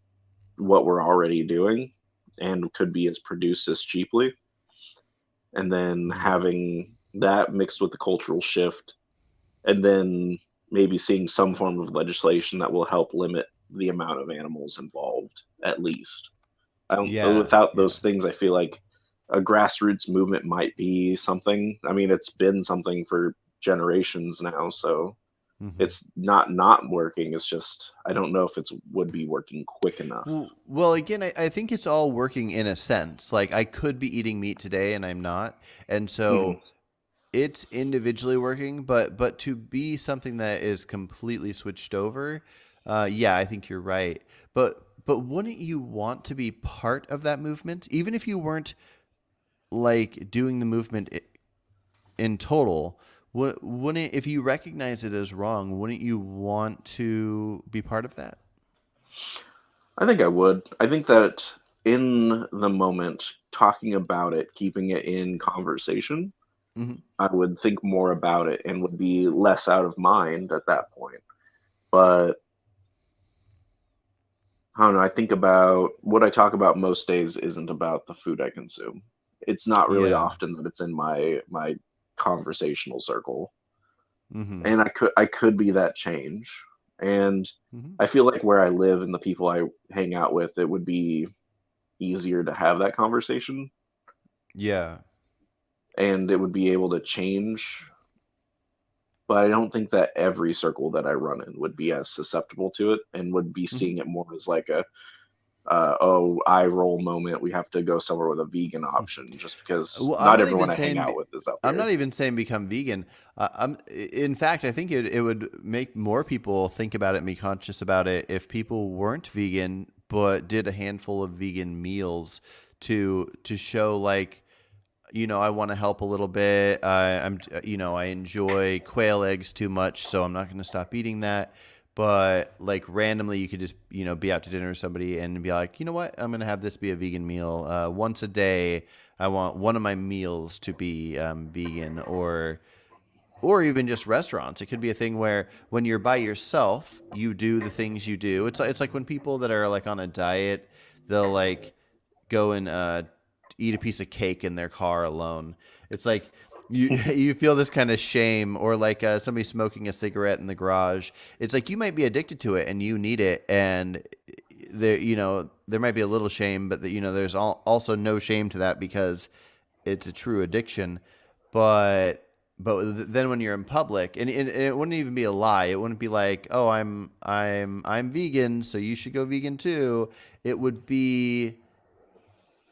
what we're already doing and could be as produced as cheaply, and then Hmm. having that mixed with the cultural shift, and then maybe seeing some form of legislation that will help limit the amount of animals involved, at least. I don't, Yeah. without those Yeah. things, I feel like a grassroots movement might be something. I mean, it's been something for generations now, so Hmm. it's not working. It's just I don't know if it's would be working quick enough. Well, again, I think it's all working in a sense. Like I could be eating meat today and I'm not. And Hmm. so it's individually working, but to be something that is completely switched over, yeah, I think you're right. But wouldn't you want to be part of that movement, even if you weren't like doing the movement in total? Wouldn't if you recognize it as wrong, wouldn't you want to be part of that? I think I would. I think that in the moment, talking about it, keeping it in conversation, Hmm. I would think more about it and would be less out of mind at that point. But I don't know. I think about what I talk about most days isn't about the food I consume. It's not really Yeah. often that it's in my conversational circle, Hmm. and I could be that change. And Hmm. I feel like where I live and the people I hang out with, it would be easier to have that conversation, Yeah. and it would be able to change. But I don't think that every circle that I run in would be as susceptible to it and would be Hmm. seeing it more as like a oh, eye roll moment. We have to go somewhere with a vegan option just because Well, I'm not not everyone even I hang saying out with is up I'm here. not even saying become vegan. In fact, I think it would make more people think about it and be conscious about it if people weren't vegan but did a handful of vegan meals to show like I want to help a little bit. I enjoy quail eggs too much, so I'm not going to stop eating that. But like randomly, you could just be out to dinner with somebody and be like, you know what, I'm going to have this be a vegan meal once a day. I want one of my meals to be vegan, or even just restaurants. It could be a thing where when you're by yourself, you do the things you do. It's like when people that are like on a diet, they'll like go and eat a piece of cake in their car alone. It's like you you feel this kind of shame, or like somebody smoking a cigarette in the garage. It's like you might be addicted to it and you need it, and there there might be a little shame, but there's also no shame to that because it's a true addiction. But then when you're in public, and it wouldn't even be a lie. It wouldn't be like, oh, I'm vegan, so you should go vegan too. It would be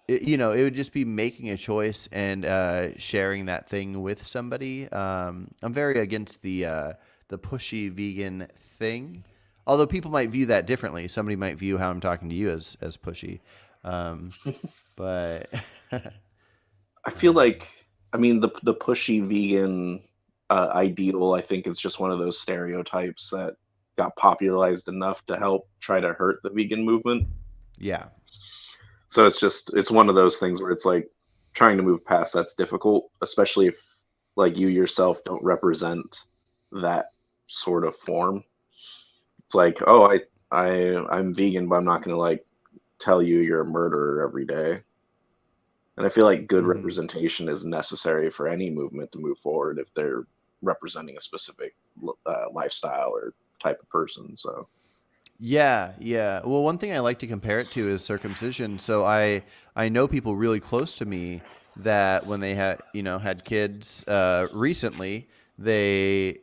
it would just be making a choice and sharing that thing with somebody. I'm very against the pushy vegan thing, although people might view that differently. Somebody might view how I'm talking to you as pushy, um, but I feel like, I mean, the pushy vegan ideal, I think, is just one of those stereotypes that got popularized enough to help try to hurt the vegan movement. yeah. So it's one of those things where it's like trying to move past that's difficult, especially if like you yourself don't represent that sort of form. It's like, oh, I'm vegan, but I'm not going to like tell you you're a murderer every day. And I feel like good hmm representation is necessary for any movement to move forward if they're representing a specific lifestyle or type of person. So, Yeah, yeah. Well, one thing I like to compare it to is circumcision. So I know people really close to me that when they had kids recently, they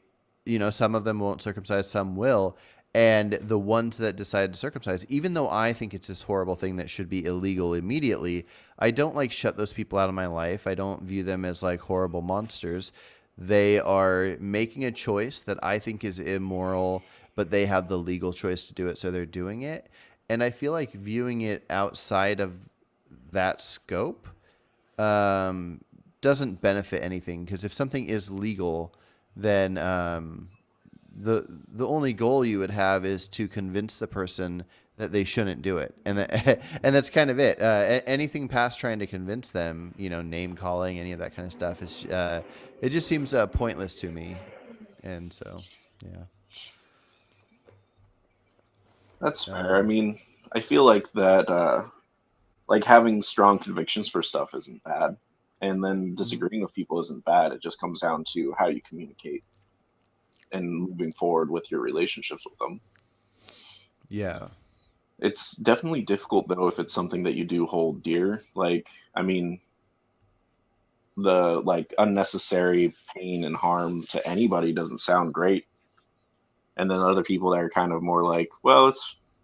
some of them won't circumcise, some will. And the ones that decide to circumcise, even though I think it's this horrible thing that should be illegal immediately, I don't like shut those people out of my life. I don't view them as like horrible monsters. They are making a choice that I think is immoral, but they have the legal choice to do it, so they're doing it. And I feel like viewing it outside of that scope doesn't benefit anything, because if something is legal, then the only goal you would have is to convince the person that they shouldn't do it, and and that's kind of it. Anything past trying to convince them, name calling, any of that kind of stuff is it just seems pointless to me, and so yeah. that's fair. I Um, mean, I feel like that like having strong convictions for stuff isn't bad. And then mhm. disagreeing with people isn't bad. It just comes down to how you communicate and moving forward with your relationships with them. Yeah. It's definitely difficult though if it's something that you do hold dear. Like, I mean, the like unnecessary pain and harm to anybody doesn't sound great. And then other people that are kind of more like, well,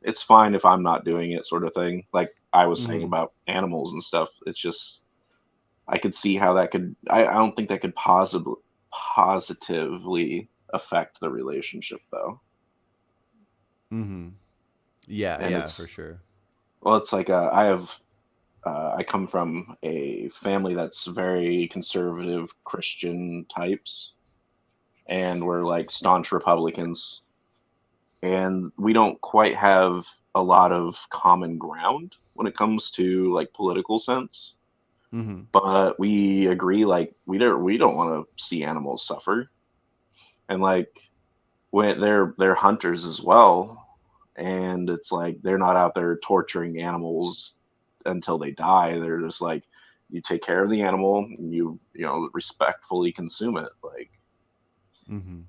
it's fine if I'm not doing it, sort of thing. Like I was saying hmm about animals and stuff. It's just I could see how that could. I don't think that could possibly positively affect the relationship though. hmm Yeah, And yeah, for it's sure. well, it's like I come from a family that's very conservative Christian types, and we're like staunch Republicans, and we don't quite have a lot of common ground when it comes to like political sense. hmm But we agree like we don't want to see animals suffer, and like when they're hunters as well, and it's like they're not out there torturing animals until they die. They're just like you take care of the animal, and you respectfully consume it. Like hmm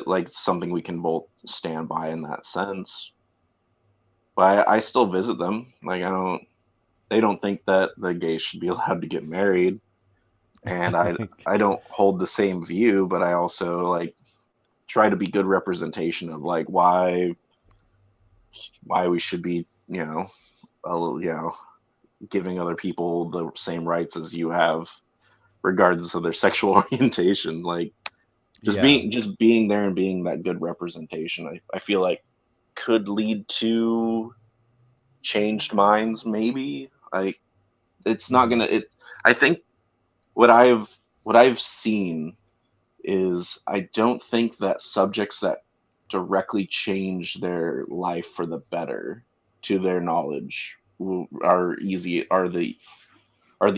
like something we can both stand by in that sense. But I still visit them. Like I don't. They don't think that the gays should be allowed to get married, and I don't hold the same view. But I also like try to be good representation of like why we should be a little, giving other people the same rights as you have, regardless of their sexual orientation. Like Yeah. just being there and being that good representation, I feel like could lead to changed minds. Maybe like it's not hmm gonna. It I think what I've what I've seen is I don't think that subjects that directly change their life for the better to their knowledge are the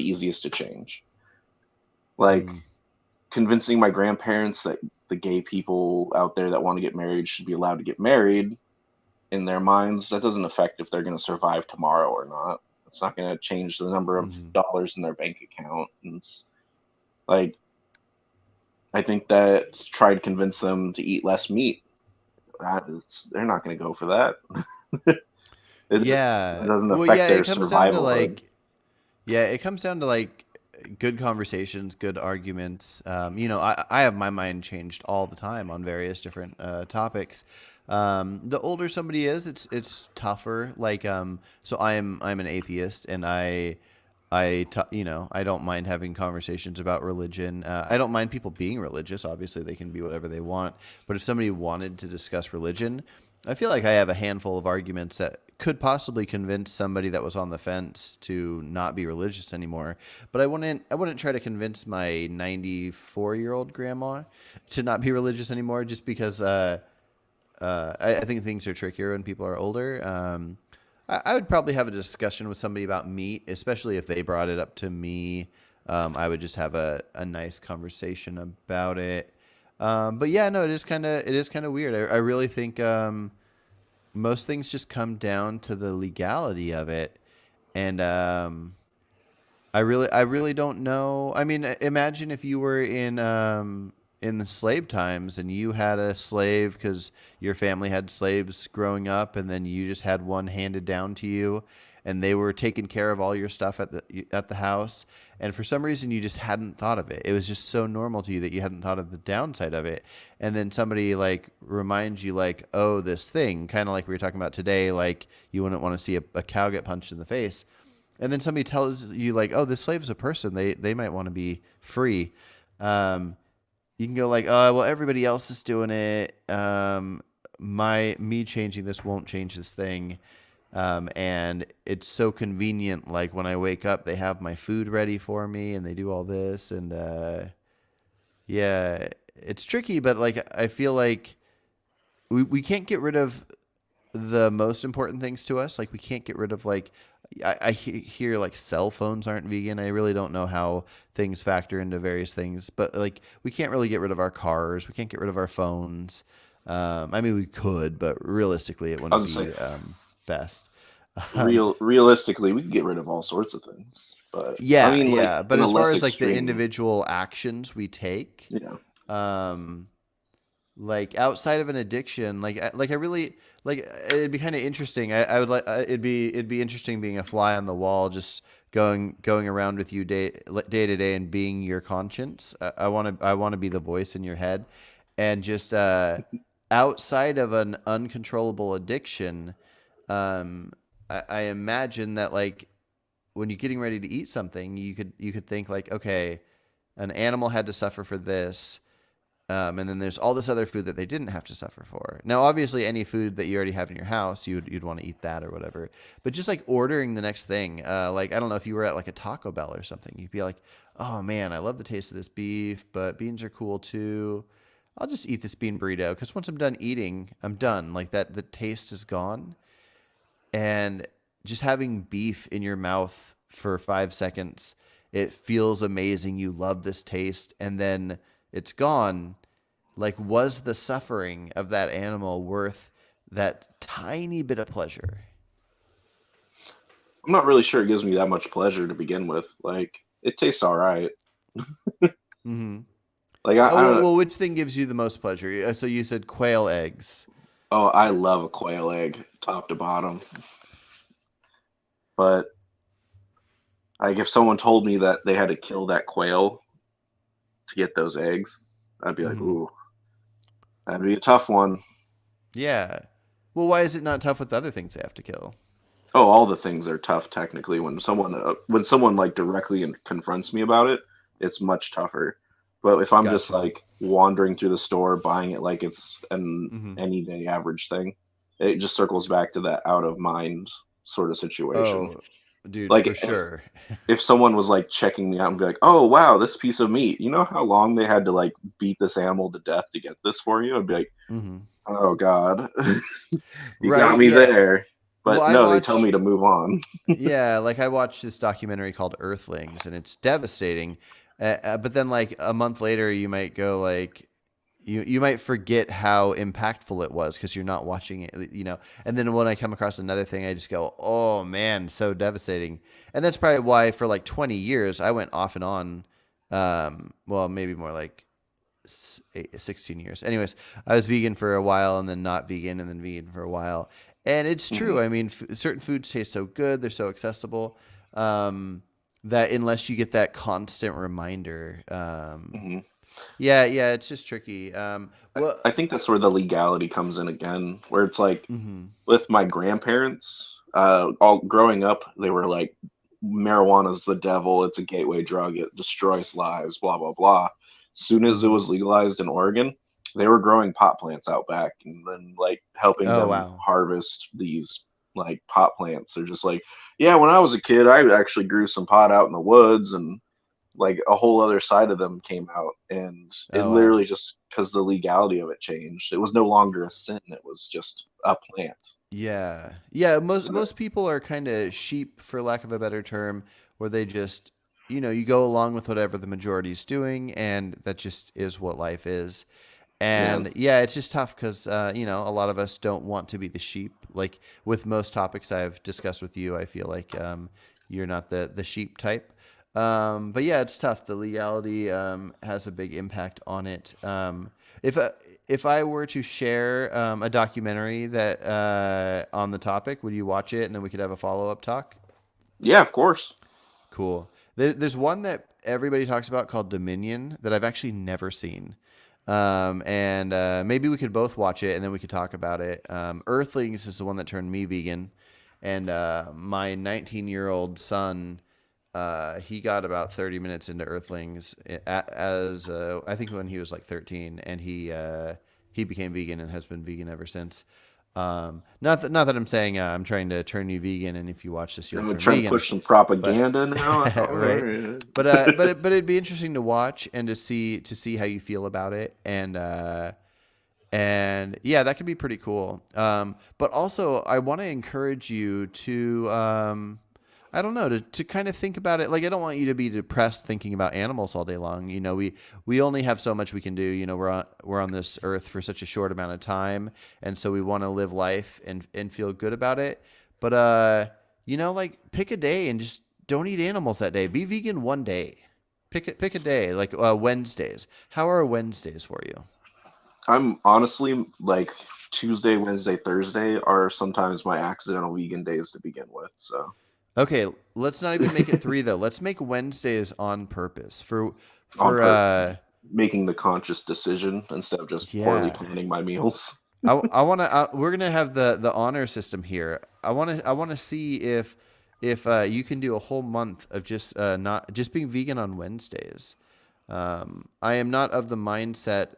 easiest to change. Like mm convincing my grandparents that the gay people out there that want to get married should be allowed to get married in their minds, that doesn't affect if they're going to survive tomorrow or not. It's not going to change the number of Hmm. dollars in their bank account. And it's like, I think that try to convince them to eat less meat. They're not going to go for that. It Yeah. doesn't Well, yeah, affect it their comes down to survivalhood. like, yeah, it comes down to like good conversations, good arguments. I have my mind changed all the time on various different topics. The older somebody is, it's tougher. Like, so I'm an atheist, and I don't mind having conversations about religion. I don't mind people being religious. Obviously, they can be whatever they want. But if somebody wanted to discuss religion, I feel like I have a handful of arguments that could possibly convince somebody that was on the fence to not be religious anymore. But I wouldn't try to convince my 94-year-old grandma to not be religious anymore, just because I think things are trickier when people are older. I would probably have a discussion with somebody about meat, especially if they brought it up to me. I would just have a nice conversation about it. But yeah, no, it is kind of weird. I really think most things just come down to the legality of it, and I really don't know. I mean, imagine if you were in the slave times and you had a slave because your family had slaves growing up, and then you just had one handed down to you, and they were taking care of all your stuff at the house, and for some reason you just hadn't thought of it. It was just so normal to you that you hadn't thought of the downside of it, and then somebody like reminds you like, oh, this thing, kind of like we were talking about today, like you wouldn't want to see a cow get punched in the face, and then somebody tells you like, oh, this slave is a person, they might want to be free. You can go like, oh, well, everybody else is doing it. Me changing this won't change this thing. And it's so convenient. Like when I wake up, they have my food ready for me, and they do all this. And yeah, it's tricky, but like I feel like we can't get rid of the most important things to us. Like we can't get rid of like hear like cell phones aren't vegan. I really don't know how things factor into various things, but like we can't really get rid of our cars. We can't get rid of our phones. I mean, we could, but realistically, it I wouldn't was gonna be say, best. Um, realistically, we can get rid of all sorts of things, but I yeah, mean, like yeah. But in a as far less as like the extreme, individual actions we take, you know. um, like outside of an addiction, like I really like it'd be kind of interesting. I would like it'd be interesting being a fly on the wall, just going around with you day to day and being your conscience. I want to be the voice in your head, and just outside of an uncontrollable addiction, um, I imagine that like when you're getting ready to eat something, you could think like, okay, an animal had to suffer for this, and then there's all this other food that they didn't have to suffer for. Now, obviously, any food that you already have in your house, you'd want to eat that or whatever. But just like ordering the next thing, like I don't know if you were at like a Taco Bell or something, you'd be like, "Oh man, I love the taste of this beef, but beans are cool too. I'll just eat this bean burrito because once I'm done eating, I'm done. Like that, the taste is gone." And just having beef in your mouth for 5 seconds, it feels amazing. You love this taste, and then it's gone. Like, was the suffering of that animal worth that tiny bit of pleasure? I'm not really sure it gives me that much pleasure to begin with. Like, it tastes all right. Hmm. Like, Oh, I well, don't. well, which thing gives you the most pleasure? So you said quail eggs. Oh, I love a quail egg, top to bottom. But like, if someone told me that they had to kill that quail to get those eggs, I'd be like, Hmm. ooh, that'd be a tough one. Yeah. Well, why is it not tough with the other things they have to kill? Oh, all the things are tough technically. When someone like directly confronts me about it, it's much tougher. But if I'm just Gotcha. like wandering through the store buying it like it's an Hmm. any day average thing, it just circles back to that out of mind sort of situation. Oh, dude, Like for sure. if someone was like checking me out and be like, "Oh wow, this piece of meat. You know how long they had to like beat this animal to death to get this for you?" I'd be like, Hmm. "Oh God, you got Right. me Yeah. there." Well, But I no, they tell me to watched. move on. Yeah, like I watched this documentary called Earthlings, and it's devastating. But then, like a month later, you might go like, you might forget how impactful it was because you're not watching it, And then when I come across another thing, I just go, "Oh man, so devastating." And that's probably why for like 20 years I went off and on. Well, maybe more like 16 years. Anyways, I was vegan for a while and then not vegan and then vegan for a while. And it's Hmm. true. I mean, certain foods taste so good, they're so accessible, that unless you get that constant reminder, Hmm. yeah, it's just tricky. Well, I think that's where the legality comes in again, where it's like mhm. with my grandparents, all growing up, they were like, marijuana's the devil. It's a gateway drug. It destroys lives. Blah blah blah. Soon as it Mhm. was legalized in Oregon, they were growing pot plants out back, and then like helping Oh them wow. harvest these like pot plants. They're just like, yeah, when I was a kid, I actually grew some pot out in the woods, and like a whole other side of them came out, and it Oh wow. literally just because the legality of it changed. It was no longer a sin. It was just a plant. Yeah. Yeah, So most people are kind of sheep for lack of a better term, where they just, you go along with whatever the majority is doing and that just is what life is. yeah. And yeah, it's just tough because, a lot of us don't want to be the sheep. Like with most topics I've discussed with you, I feel like you're not the sheep type. But yeah, it's tough. The legality has a big impact on it. If if I were to share a documentary that on the topic, would you watch it and then we could have a follow up talk? Yeah, of course. Cool. There's one that everybody talks about called Dominion that I've actually never seen. And maybe we could both watch it and then we could talk about it. Earthlings is the one that turned me vegan. And my 19-year-old son, he got about 30 minutes into Earthlings as I think when he was like 13, and he became vegan and has been vegan ever since. Not that I'm saying I'm trying to turn you vegan, and if you watch this, you'll I'm turn trying to vegan. push some But propaganda now. All right, right. but it'd be interesting to watch and to see how you feel about it, and yeah, that could be pretty cool. But also, I want to encourage you to, I don't know, to kind of think about it. Like, I don't want you to be depressed thinking about animals all day long. We only have so much we can do. We're on this earth for such a short amount of time, and so we want to live life and feel good about it. But like pick a day and just don't eat animals that day. Be vegan one day. Pick a day like Wednesdays. How are Wednesdays for you? I'm honestly like Tuesday, Wednesday, Thursday are sometimes my accidental vegan days to begin with. So Okay, let's not even make it three though. Let's make Wednesdays on purpose for on for purpose, uh making the conscious decision instead of just poorly yeah. planning my meals. I want to we're going to have the honor system here. I want to see if you can do a whole month of just not just being vegan on Wednesdays. I am not of the mindset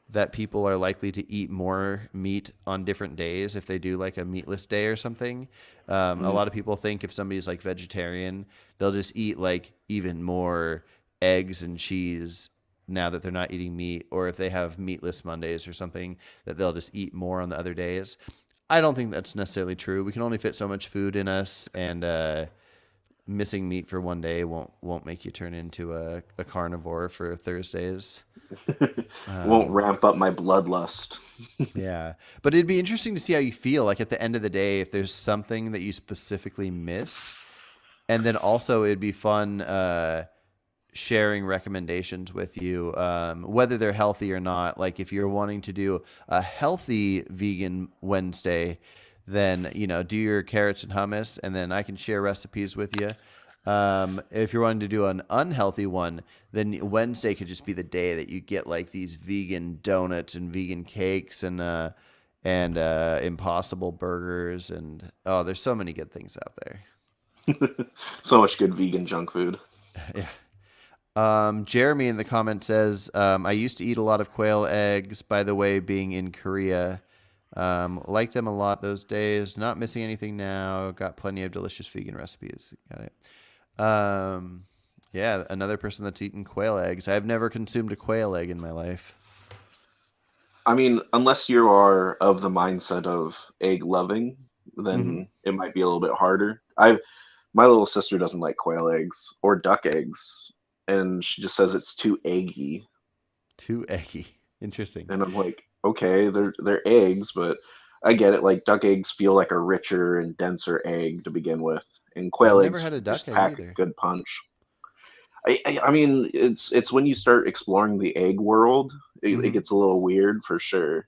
that people are likely to eat more meat on different days if they do like a meatless day or something. A Mm. lot of people think if somebody's like vegetarian, they'll just eat like even more eggs and cheese now that they're not eating meat, or if they have meatless Mondays or something, that they'll just eat more on the other days. I don't think that's necessarily true. We can only fit so much food in us, and missing meat for one day won't make you turn into a carnivore for Thursdays. Won't Um, ramp up my bloodlust. yeah, but it'd be interesting to see how you feel. Like at the end of the day, if there's something that you specifically miss, and then also it'd be fun sharing recommendations with you, whether they're healthy or not. Like if you're wanting to do a healthy vegan Wednesday, then do your carrots and hummus, and then I can share recipes with you. If you're wanting to do an unhealthy one, then Wednesday could just be the day that you get like these vegan donuts and vegan cakes and impossible burgers, and oh, there's so many good things out there. So much good vegan junk food. Yeah. Jeremy in the comment says, I used to eat a lot of quail eggs, by the way, being in Korea. Liked them a lot those days. Not missing anything now. Got plenty of delicious vegan recipes. Got it. Yeah, another person that's eaten quail eggs. I've never consumed a quail egg in my life. I mean, unless you are of the mindset of egg loving, Hmm. then it might be a little bit harder. I My little sister doesn't like quail eggs or duck eggs, and she just says it's too eggy. Too eggy. Interesting. And I'm like, okay, they're eggs, but I get it. Like duck eggs feel like a richer and denser egg to begin with, and I've quail never eggs had a duck just egg pack a either. good punch. I mean, it's when you start exploring the egg world, it Hmm. gets a little weird for sure.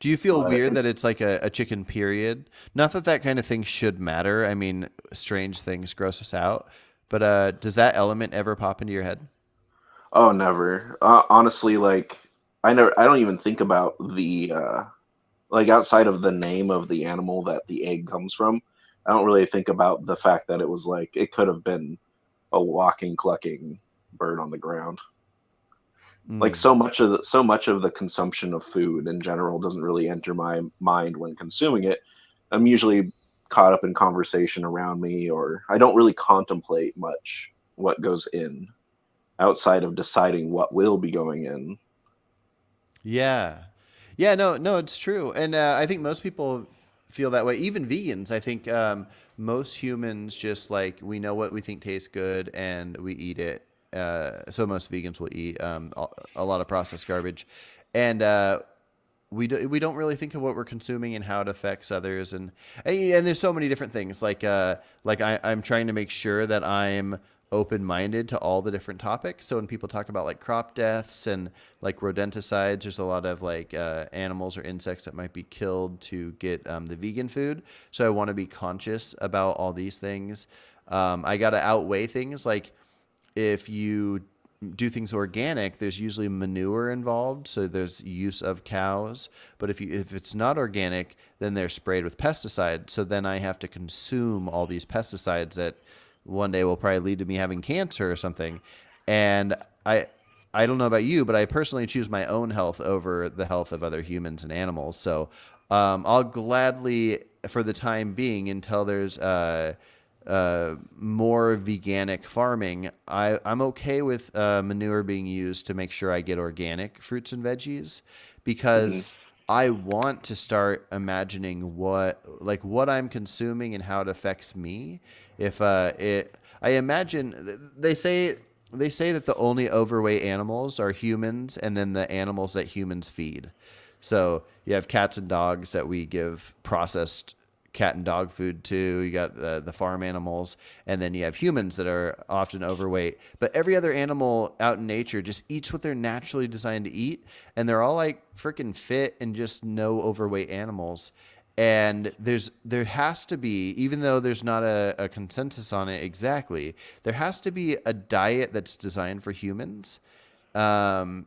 Do you feel But weird that it's like a chicken period? Not that that kind of thing should matter. I mean, strange things gross us out. But does that element ever pop into your head? oh, never. Honestly, like I don't even think about the like outside of the name of the animal that the egg comes from. I don't really think about the fact that it was like it could have been a walking, clucking bird on the ground. Like Mm. so much of the consumption of food in general doesn't really enter my mind when consuming it. I'm usually caught up in conversation around me, or I don't really contemplate much what goes in outside of deciding what will be going in. Yeah. Yeah, no, no, it's true. And I think most people feel that way. Even vegans, I think most humans just like we know what we think tastes good and we eat it. So most vegans will eat a lot of processed garbage. And we don't really think of what we're consuming and how it affects others and there's so many different things like I'm trying to make sure that I'm open minded to all the different topics. So when people talk about like crop deaths and like rodenticides, there's a lot of like animals or insects that might be killed to get the vegan food. So I want to be conscious about all these things. I got to outweigh things like if you do things organic, there's usually manure involved, so there's use of cows. But if it's not organic, then they're sprayed with pesticides. So then I have to consume all these pesticides that one day will probably lead to me having cancer or something. And I I don't know about you, but I personally choose my own health over the health of other humans and animals. So I'll gladly, for the time being, until there's more veganic farming, I'm okay with manure being used to make sure I get organic fruits and veggies Hmm. because I want to start imagining what I'm consuming and how it affects me. If I imagine they say that the only overweight animals are humans and then the animals that humans feed. So you have cats and dogs that we give processed cat and dog food to. You got the farm animals, and then you have humans that are often overweight. But every other animal out in nature just eats what they're naturally designed to eat, and they're all like freaking fit and just no overweight animals. And there has to be, even though there's not a consensus on it exactly, there has to be a diet that's designed for humans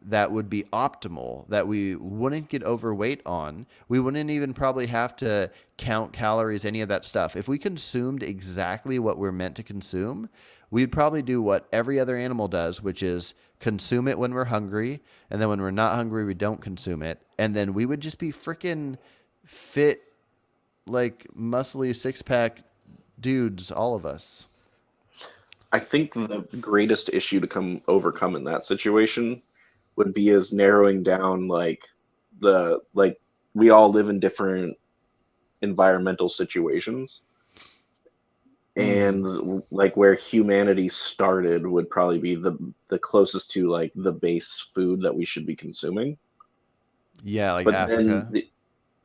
that would be optimal, that we wouldn't get overweight on. We wouldn't even probably have to count calories, any of that stuff. If we consumed exactly what we're meant to consume, we'd probably do what every other animal does, which is consume it when we're hungry. And then when we're not hungry, we don't consume it. And then we would just be freaking fit, like muscly six pack dudes, all of us. I think the greatest issue to come overcome in that situation would be as narrowing down like we all live in different environmental situations, Mm. and like where humanity started would probably be the closest to like the base food that we should be consuming. Yeah, like But then Africa.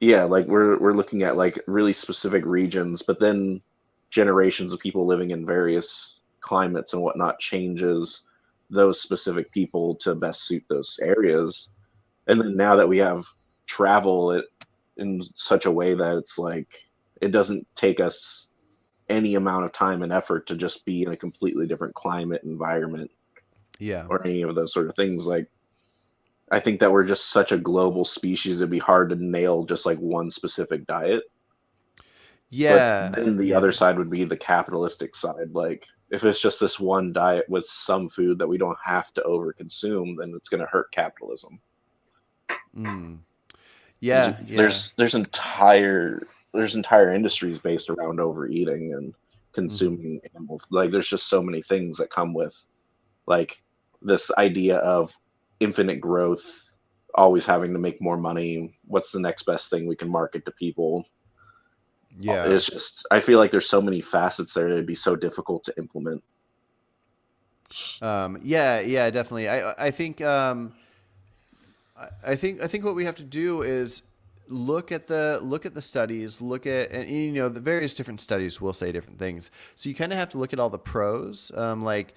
yeah, like we're looking at like really specific regions, but then generations of people living in various climates and whatnot changes those specific people to best suit those areas. And then now that we have travel it in such a way that it's like it doesn't take us any amount of time and effort to just be in a completely different climate environment Yeah. or any of those sort of things. Like I think that we're just such a global species, it'd be hard to nail just like one specific diet. But Yeah. then the other Yeah. side would be the capitalistic side. Like if it's just this one diet with some food that we don't have to overconsume, then it's going to hurt capitalism. Mm. There's Yeah. Yeah. there's there's entire there's entire industries based around overeating and Hmm. consuming animal. Like there's just so many things that come with like this idea of infinite growth, always having to make more money. What's the next best thing we can market to people? Yeah. It's just I feel like there's so many facets there it'd be so difficult to implement. Yeah. Yeah. Definitely. I think. I think what we have to do is look at the studies, look at, and the various different studies will say different things. So you kind of have to look at all the pros, like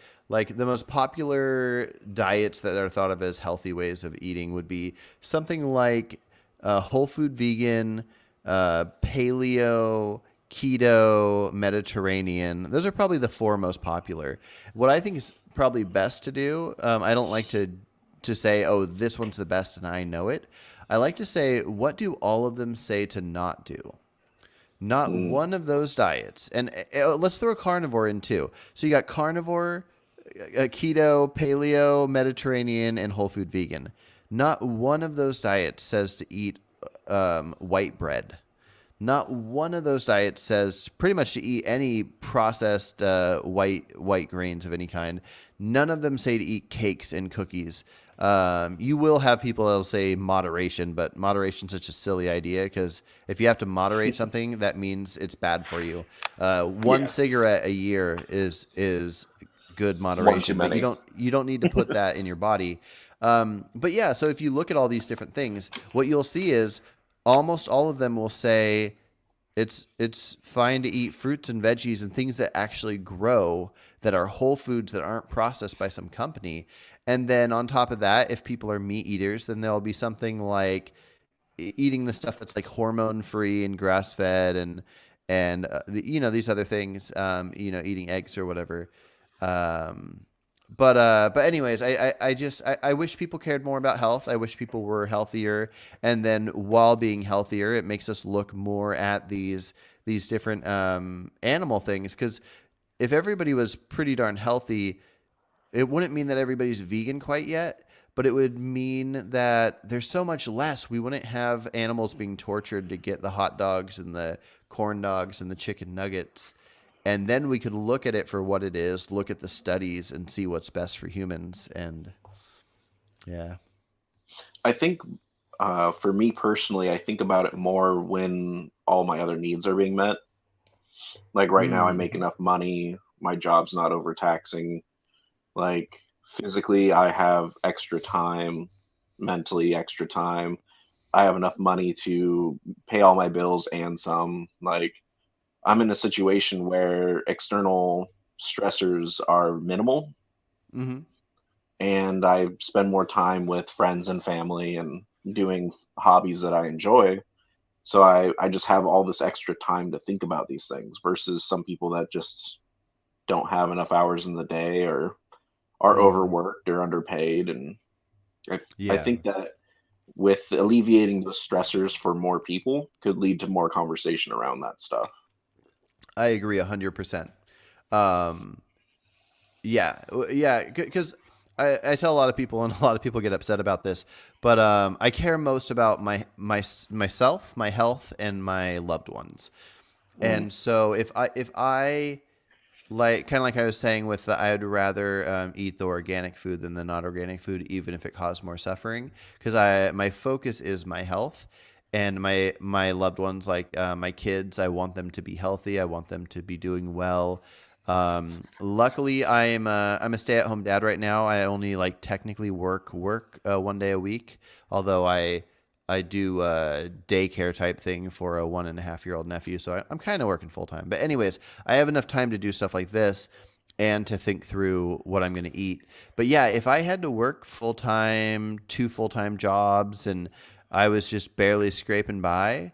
the most popular diets that are thought of as healthy ways of eating would be something like whole food vegan, paleo, keto, Mediterranean. Those are probably the four most popular. What I think is probably best to do, I don't like to say, oh, this one's the best and I know it. I like to say, what do all of them say to not do? Not Mm, one of those diets. And let's throw a carnivore in too. So you got carnivore, keto, paleo, Mediterranean, and whole food vegan. Not one of those diets says to eat white bread. Not one of those diets says pretty much to eat any processed white grains of any kind. None of them say to eat cakes and cookies. You will have people that'll say moderation, but moderation is such a silly idea because if you have to moderate something, that means it's bad for you. One yeah, cigarette a year is good one too moderation, but you many. don't need to put that in your body. But yeah, so if you look at all these different things, what you'll see is almost all of them will say it's fine to eat fruits and veggies and things that actually grow that are whole foods that aren't processed by some company. And then on top of that, if people are meat eaters, then there'll be something like eating the stuff that's like hormone free and grass fed and these other things, eating eggs or whatever. Um, but anyways, I wish people cared more about health. I wish people were healthier, and then while being healthier, it makes us look more at these different animal things. Because if everybody was pretty darn healthy, it wouldn't mean that everybody's vegan quite yet, but it would mean that there's so much less. We wouldn't have animals being tortured to get the hot dogs and the corn dogs and the chicken nuggets. And then we could look at it for what it is, look at the studies and see what's best for humans. And yeah. I think for me personally, I think about it more when all my other needs are being met. Like right now, I make Mm. enough money, my job's not overtaxing. Like physically, I have extra time, mentally, extra time. I have enough money to pay all my bills and some. Like I'm in a situation where external stressors are minimal Hmm. and I spend more time with friends and family and doing hobbies that I enjoy. So I just have all this extra time to think about these things versus some people that just don't have enough hours in the day or are Hmm. overworked or underpaid. And I Yeah, think that with alleviating those stressors for more people could lead to more conversation around that stuff. I agree 100%. Um, Yeah, yeah, because I tell a lot of people, and a lot of people get upset about this, but I care most about myself, my health, and my loved ones. Mm, And so if I like kind of like I was saying with the, I'd rather eat the organic food than the not organic food, even if it caused more suffering, because I my focus is my health. And my loved ones, like my kids, I want them to be healthy. I want them to be doing well. Luckily, I'm a stay at home dad right now. I only like technically work one day a week, although I do a daycare type thing for a 1.5-year-old nephew, so I'm kind of working full time. But anyways, I have enough time to do stuff like this and to think through what I'm going to eat. But yeah, if I had to work full time, two full time jobs, and I was just barely scraping by,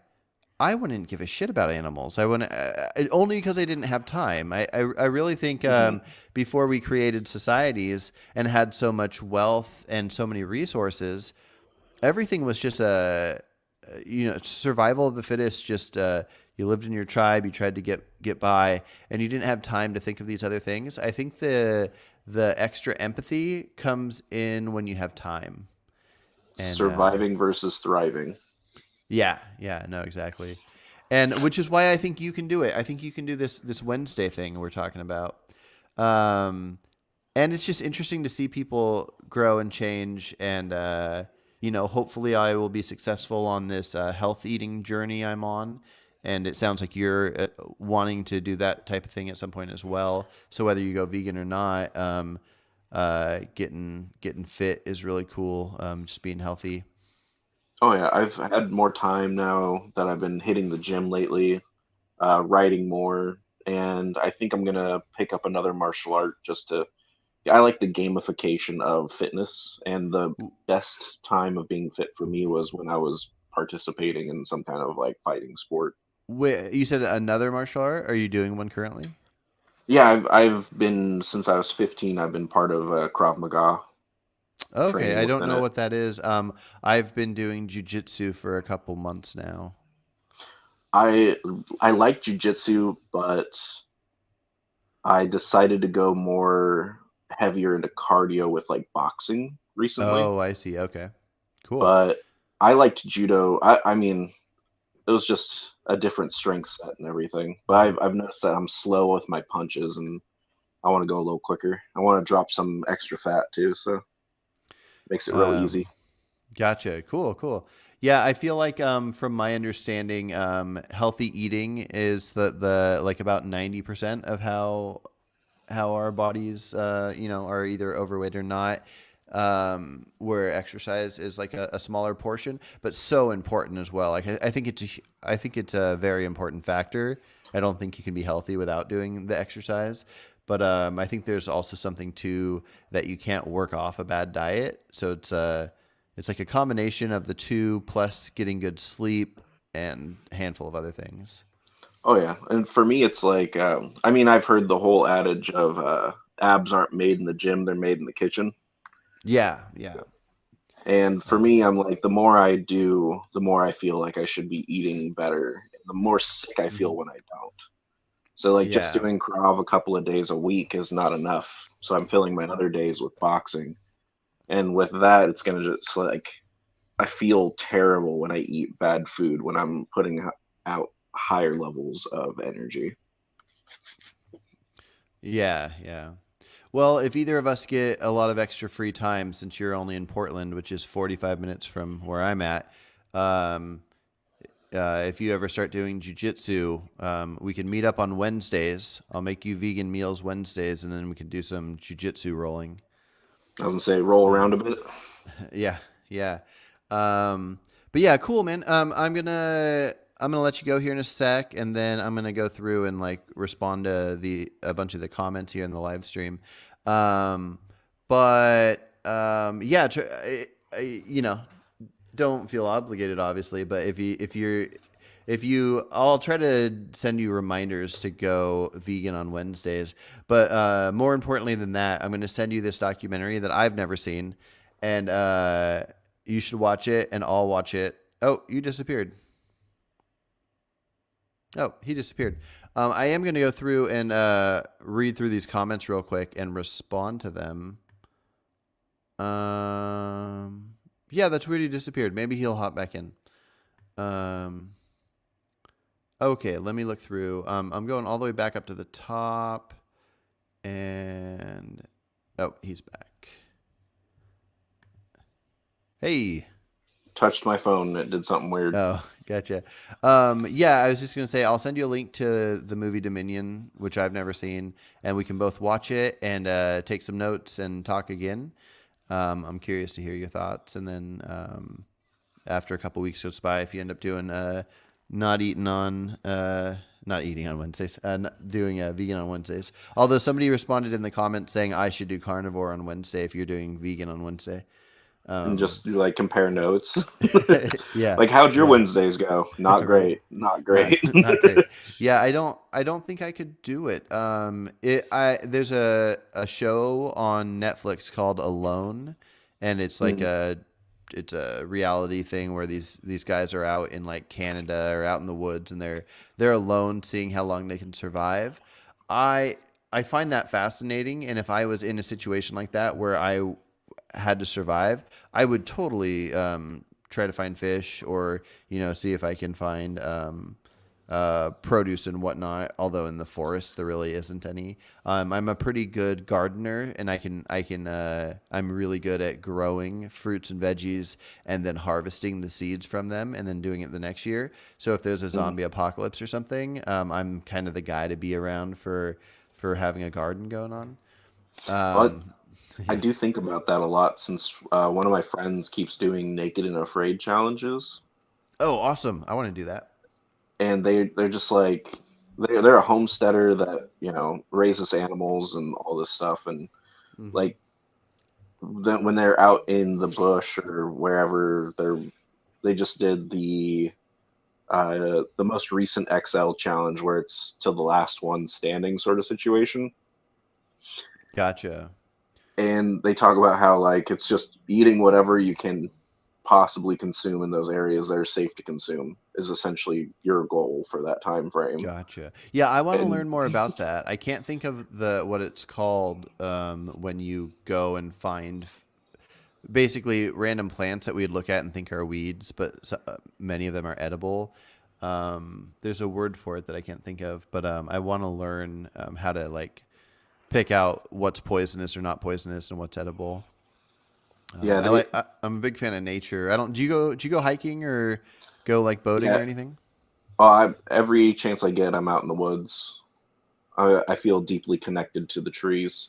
I wouldn't give a shit about animals. I wouldn't only because I didn't have time. I really think hmm before we created societies and had so much wealth and so many resources, everything was just survival of the fittest. Just you lived in your tribe, you tried to get by, and you didn't have time to think of these other things. I think the extra empathy comes in when you have time, and Surviving versus thriving. yeah, no, exactly. And which is why I think you can do it. I think you can do this Wednesday thing we're talking about. Um, and it's just interesting to see people grow and change. And hopefully, I will be successful on this health eating journey I'm on. And it sounds like you're wanting to do that type of thing at some point as well. So whether you go vegan or not, getting fit is really cool. Just being healthy. Oh yeah, I've had more time now that I've been hitting the gym lately, writing more, and I think I'm gonna pick up another martial art just to. Yeah, I like the gamification of fitness, and the best time of being fit for me was when I was participating in some kind of like fighting sport. Wait, you said another martial art? Are you doing one currently? Yeah, I've been since I was 15. I've been part of Krav Maga Okay, training I don't within know it. what that is. I've been doing jujitsu for a couple months now. I I like jujitsu, but I decided to go more heavier into cardio with like boxing recently. Oh, I see. Okay, cool. But I liked judo. I mean, it was just a different strength set and everything. But I've noticed that I'm slow with my punches, and I want to go a little quicker. I want to drop some extra fat too, so it makes it real Um, easy. Gotcha. Cool, cool. Yeah, I feel like from my understanding, healthy eating is the like about 90% of how our bodies are either overweight or not. Where exercise is like a smaller portion, but so important as well. Like I think I think it's a very important factor. I don't think you can be healthy without doing the exercise. But I think there's also something too that you can't work off a bad diet. So it's like a combination of the two plus getting good sleep and a handful of other things. Oh yeah, and for me, it's like I mean, I've heard the whole adage of abs aren't made in the gym; they're made in the kitchen. Yeah, yeah. And for Um, me, I'm like, the more I do, the more I feel like I should be eating better. The more sick I feel mhm. when I don't. So like just Yeah. doing Krav a couple of days a week is not enough. So I'm filling my other days with boxing. And with that, it's gonna just like I feel terrible when I eat bad food when I'm putting out higher levels of energy. Yeah, yeah. Well, if either of us get a lot of extra free time, since you're only in Portland, which is 45 minutes from where I'm at, um, if you ever start doing jujitsu, we can meet up on Wednesdays. I'll make you vegan meals Wednesdays, and then we can do some jujitsu rolling. I was gonna say roll around a Um, bit. yeah, yeah. Um, but yeah, cool, man. I'm gonna let you go here in a sec, and then I'm gonna go through and like respond to the a bunch of the comments here in the live stream. Um, but yeah, don't feel obligated, obviously. But if you, I'll try to send you reminders to go vegan on Wednesdays. But more importantly than that, I'm going to send you this documentary that I've never seen, and you should watch it, and I'll watch it. Oh, you disappeared. Oh, he disappeared. I am going to go through and read through these comments real quick and respond to them. Yeah, that's weird. He disappeared. Maybe he'll hop back in. Um, okay, let me look through. I'm going all the way back up to the top, and oh, he's back. Hey. Touched my phone, it did something weird. Oh, gotcha. Yeah, I was just gonna say I'll send you a link to the movie Dominion, which I've never seen, and we can both watch it and take some notes and talk again. I'm curious to hear your thoughts, and then after a couple weeks goes by, if you end up doing not eating on not eating on Wednesdays, doing vegan on Wednesdays. Although somebody responded in the comments saying I should do carnivore on Wednesday if you're doing vegan on Wednesday. And Um, just like compare notes. yeah, Like, how'd your yeah. Wednesdays go? Not Right. great. Not Not great. not great. Yeah, I don't think I could do it. There's a show on Netflix called Alone, and Mm. it's a reality thing where these guys are out in like Canada or out in the woods, and they're alone, seeing how long they can survive. I I find that fascinating, and if I was in a situation like that where I had to survive, I would totally try to find fish, or see if I can find produce and whatnot. Although in the forest there really isn't any. I'm a pretty good gardener, and I'm really good at growing fruits and veggies and then harvesting the seeds from them and then doing it the next year. So if there's a Mm. zombie apocalypse or something, I'm kind of the guy to be around for having a garden going on. Well, Um, I Yeah. do think about that a lot since one of my friends keeps doing naked and afraid challenges, Oh, awesome! I want to do that. and they're just like they're a homesteader that raises animals and all this stuff, and Hmm. like then when they're out in the bush or wherever they just did the most recent XL challenge where it's till the last one standing sort of situation. Gotcha. And they talk about how like it's just eating whatever you can possibly consume in those areas that are safe to consume is essentially your goal for that time frame. Gotcha. Yeah, I want to And learn more about that. I can't think of the what it's called when you go and find basically random plants that we'd look at and think are weeds, but many of them are edible. There's a word for it that I can't think of, but I want to learn how to like pick out what's poisonous or not poisonous and what's edible. yeah, I'm a big fan of nature. I don't. Do you go hiking or go like boating yeah. or anything? Every chance I get, I'm out in the woods. I feel deeply connected to the trees.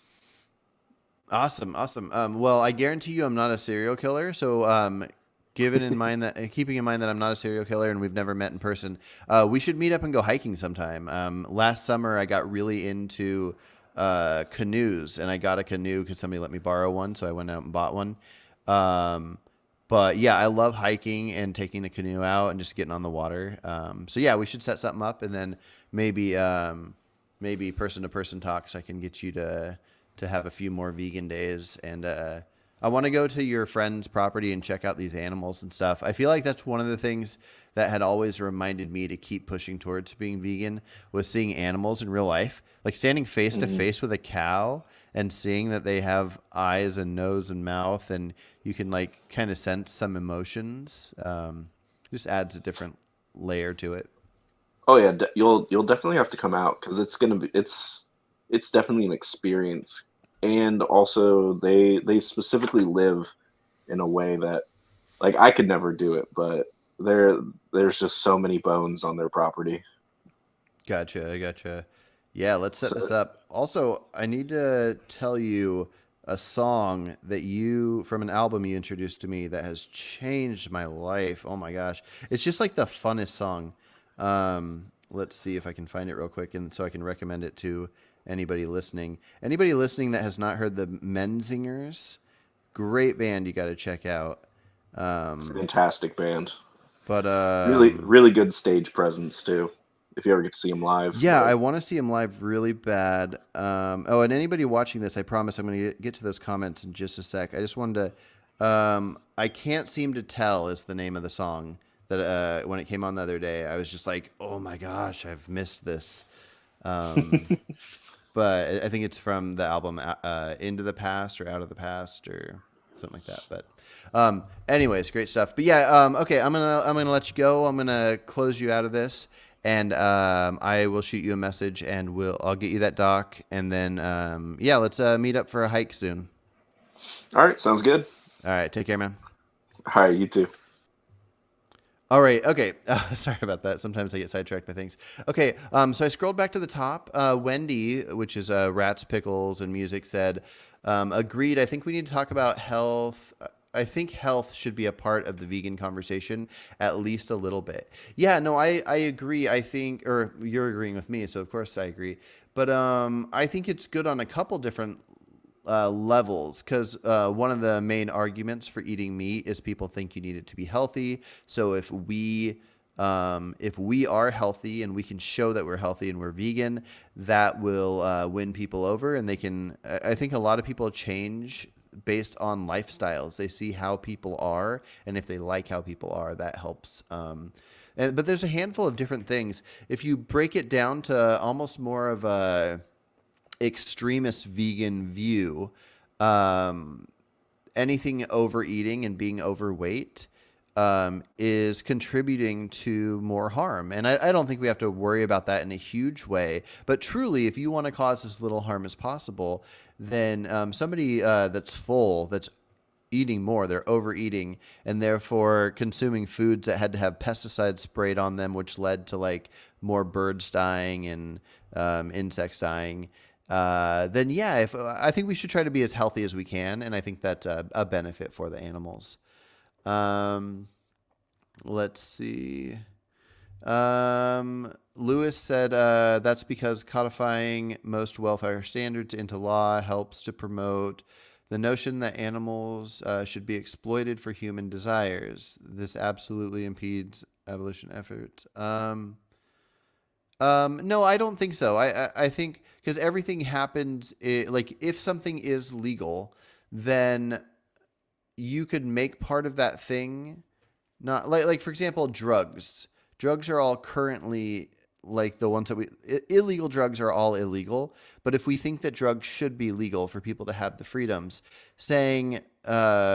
Awesome, awesome. Well, I guarantee you, I'm not a serial killer. So, given in mind that, keeping in mind that I'm not a serial killer and we've never met in person, we should meet up and go hiking sometime. Last summer, I got really into canoes, and I got a canoe because somebody let me borrow one, so I went out and bought one. Um, but yeah, I love hiking and taking a canoe out and just getting on the water. So yeah, we should set something up, and then maybe maybe person to person talks. I can get you to have a few more vegan days, and I want to go to your friend's property and check out these animals and stuff. I feel like that's one of the things that had always reminded me to keep pushing towards being vegan was seeing animals in real life, like standing face to Hmm. face with a cow and seeing that they have eyes and nose and mouth, and you can like kind of sense some emotions. Just adds a different layer to it. Oh yeah, you'll definitely have to come out because it's definitely an experience. And also they specifically live in a way that like I could never do it, but there there's just so many bones on their property. Gotcha, gotcha. Yeah, let's set this So up. Also, I need to tell you a song that you from an album you introduced to me that has changed my life. Oh my gosh. It's just like the funnest song. Let's see if I can find it real quick and so I can recommend it to anybody listening. Anybody listening that has not heard the Menzingers, great band you got to check out. Um, fantastic band. but Really good stage presence too. If you ever get to see them live, Yeah, I like want to see him live really bad. Oh, and anybody watching this, I promise I'm going to get to those comments in just a sec. I just wanted to. I can't seem to tell is the name of the song that when it came on the other day, I was just like, oh my gosh, I've missed this. Um, but I think it's from the album Into the Past or Out of the Past or something like that. But anyways, great stuff. But yeah, okay, I'm gonna let you go. I'm gonna close you out of this, and I will shoot you a message, and I'll get you that doc, and then yeah, let's meet up for a hike soon. all right, sounds good. All right, take care, man. All right, you too. All right. Okay. Sorry about that. Sometimes I get sidetracked by things. Okay. So I scrolled back to the top. Wendy, which is Rats, Pickles, and Music, said, agreed. I think we need to talk about health. I think health should be a part of the vegan conversation, at least a little bit. Yeah. No, I agree. I think, or you're agreeing with me. So, of course, I agree. But I think it's good on a couple different levels because one of the main arguments for eating meat is people think you need it to be healthy. So if we are healthy and we can show that we're healthy and we're vegan, that will win people over, and they can. I think a lot of people change based on lifestyles. They see how people are, and if they like how people are, that helps. But there's a handful of different things. If you break it down to almost more of a extremist vegan view, um, anything overeating and being overweight is contributing to more harm. And I don't think we have to worry about that in a huge way. But truly, if you want to cause as little harm as possible, then somebody that's full, that's eating more, they're overeating, and therefore consuming foods that had to have pesticides sprayed on them, which led to like more birds dying and insects dying, then yeah, if I think we should try to be as healthy as we can, and I think that's a benefit for the animals. Um, let's see. Lewis said that's because codifying most welfare standards into law helps to promote the notion that animals should be exploited for human desires. This absolutely impedes abolition efforts. No, I don't think so. I think because everything happens, like if something is legal, then you could make part of that thing not like for example, drugs. Drugs are all currently like the ones that illegal drugs are all illegal. But if we think that drugs should be legal for people to have the freedoms, saying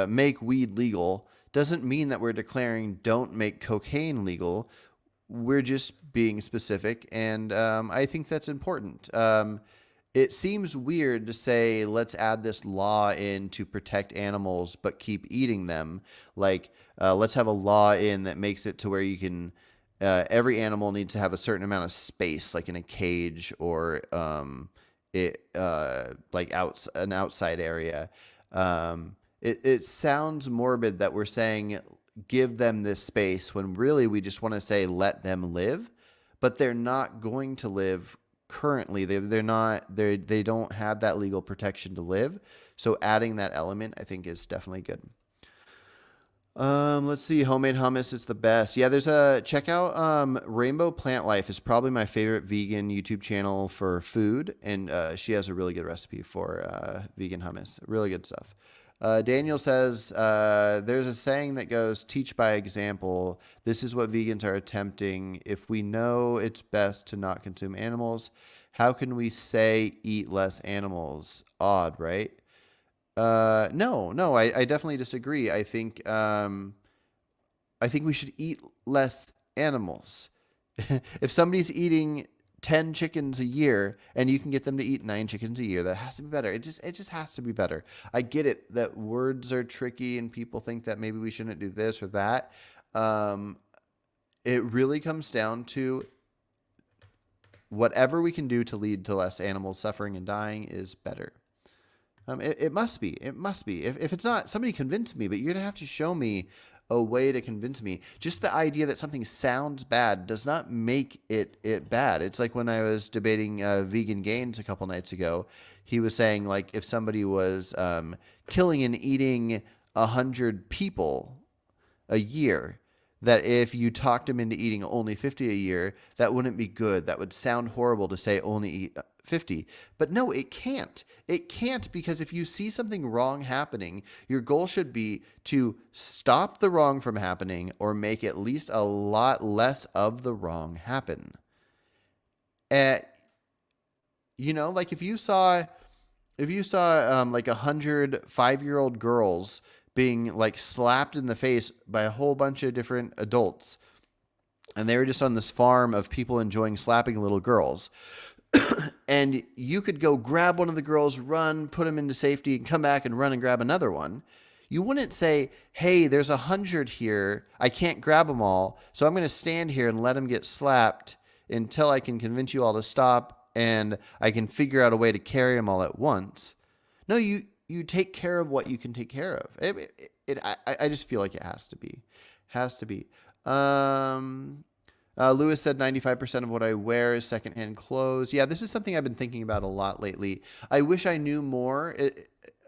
make weed legal doesn't mean that we're declaring don't make cocaine legal. We're just being specific, and I think that's important. It seems weird to say let's add this law in to protect animals but keep eating them. Like let's have a law in that makes it to where you can every animal needs to have a certain amount of space, like in a cage or like an outside area. It sounds morbid that we're saying give them this space when really we just want to say let them live, but they're not going to live currently. They don't have that legal protection to live. So adding that element I think is definitely good. Let's see. Homemade hummus is the best. Yeah, there's a check out. Rainbow Plant Life is probably my favorite vegan YouTube channel for food, and she has a really good recipe for vegan hummus. Really good stuff. Daniel says there's a saying that goes, "Teach by example." This is what vegans are attempting. If we know it's best to not consume animals, how can we say eat less animals? Odd, right? No, I definitely disagree. I think we should eat less animals. If somebody's eating 10 chickens a year and you can get them to eat 9 chickens a year, that has to be better. It just has to be better. I get it that words are tricky and people think that maybe we shouldn't do this or that. It really comes down to whatever we can do to lead to less animals suffering and dying is better. It must be. It must be. If it's not, somebody convince me, but you're going to have to show me a way to convince me. Just the idea that something sounds bad does not make it bad. It's like when I was debating Vegan Gains a couple nights ago. He was saying, like, if somebody was killing and eating 100 people a year, that if you talked him into eating only 50 a year, that wouldn't be good. That would sound horrible to say only eat 50. But no, it can't. It can't, because if you see something wrong happening, your goal should be to stop the wrong from happening or make at least a lot less of the wrong happen. Like if you saw like 100 5-year-old girls being like slapped in the face by a whole bunch of different adults, and they were just on this farm of people enjoying slapping little girls, and you could go grab one of the girls, run, put them into safety, and come back and run and grab another one. You wouldn't say, hey, there's 100 here. I can't grab them all, so I'm going to stand here and let them get slapped until I can convince you all to stop and I can figure out a way to carry them all at once. No, you take care of what you can take care of. I just feel like it has to be. Lewis said 95% of what I wear is secondhand clothes. Yeah, this is something I've been thinking about a lot lately. I wish I knew more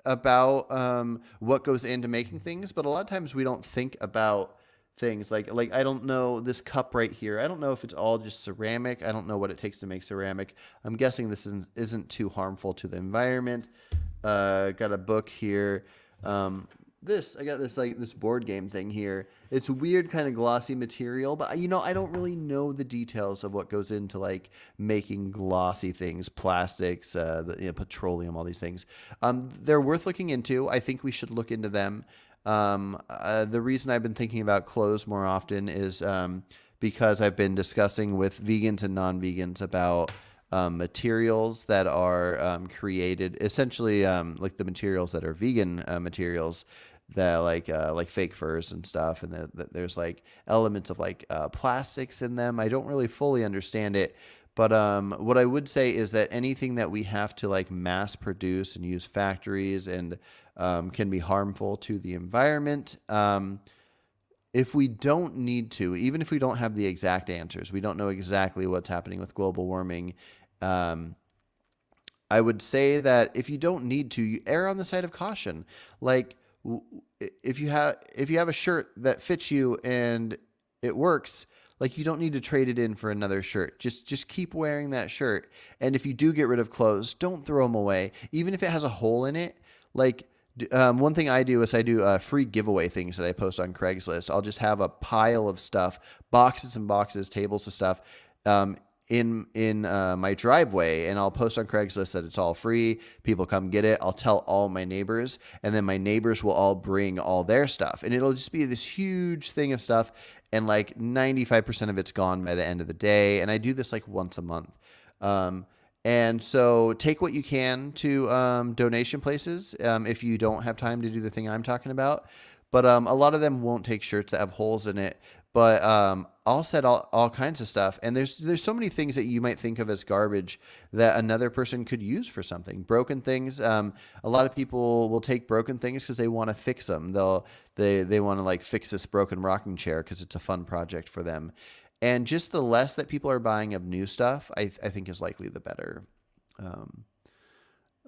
about what goes into making things, but a lot of times we don't think about things like I don't know, this cup right here, I don't know if it's all just ceramic. I don't know what it takes to make ceramic. I'm guessing this isn't too harmful to the environment. Got a book here. I got this board game thing here. It's weird, kind of glossy material, but I don't really know the details of what goes into like making glossy things, plastics, petroleum, all these things. They're worth looking into. I think we should look into them. The reason I've been thinking about clothes more often is because I've been discussing with vegans and non-vegans about materials that are created, essentially like the materials that are vegan materials, that like fake furs and stuff, and that there's like elements of like plastics in them. I don't really fully understand it, But what I would say is that anything that we have to like mass produce and use factories and can be harmful to the environment. If we don't need to, even if we don't have the exact answers, we don't know exactly what's happening with global warming. Um, I would say that if you don't need to, you err on the side of caution. Like if you have a shirt that fits you and it works, like you don't need to trade it in for another shirt. Just keep wearing that shirt. And if you do get rid of clothes, don't throw them away, even if it has a hole in it. Like one thing I do is I do free giveaway things that I post on Craigslist. I'll just have a pile of stuff, boxes and boxes, tables of stuff. In my driveway, and I'll post on Craigslist that it's all free. People come get it. I'll tell all my neighbors, and then my neighbors will all bring all their stuff, and it'll just be this huge thing of stuff, and like 95% of it's gone by the end of the day. And I do this like once a month. And so take what you can to donation places if you don't have time to do the thing I'm talking about. But a lot of them won't take shirts that have holes in it. But I'll set all kinds of stuff. And there's so many things that you might think of as garbage that another person could use for something. Broken things. A lot of people will take broken things because they want to fix them. They want to like fix this broken rocking chair because it's a fun project for them. And just the less that people are buying of new stuff, I think is likely the better.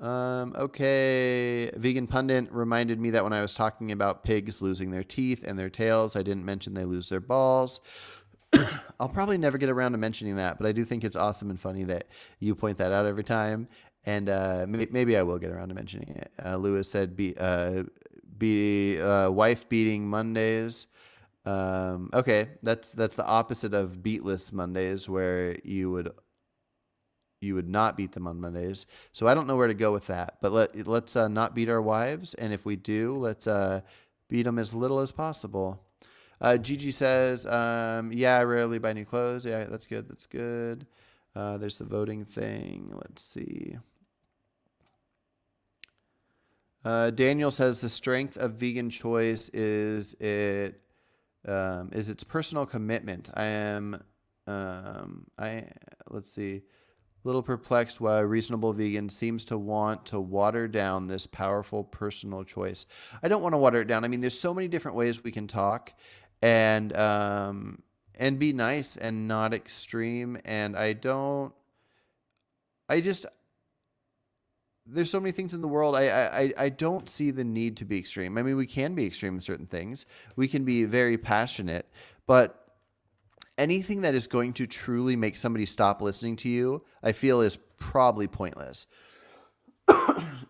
Okay. Vegan Pundit reminded me that when I was talking about pigs losing their teeth and their tails, I didn't mention they lose their balls. I'll probably never get around to mentioning that, but I do think it's awesome and funny that you point that out every time. And maybe I will get around to mentioning it. Lewis said, wife beating Mondays. Okay, that's the opposite of beatless Mondays, where you would not beat them on Mondays. So I don't know where to go with that. But let's not beat our wives, and if we do, let's beat them as little as possible. Gigi says, yeah, I rarely buy new clothes. Yeah, that's good. That's good. There's the voting thing. Let's see. Daniel says the strength of vegan choice is its personal commitment. Let's see. Little perplexed why a reasonable vegan seems to want to water down this powerful personal choice. I don't want to water it down. I mean, there's so many different ways we can talk and be nice and not extreme. And there's so many things in the world. I don't see the need to be extreme. I mean, we can be extreme in certain things. We can be very passionate, but anything that is going to truly make somebody stop listening to you, I feel is probably pointless.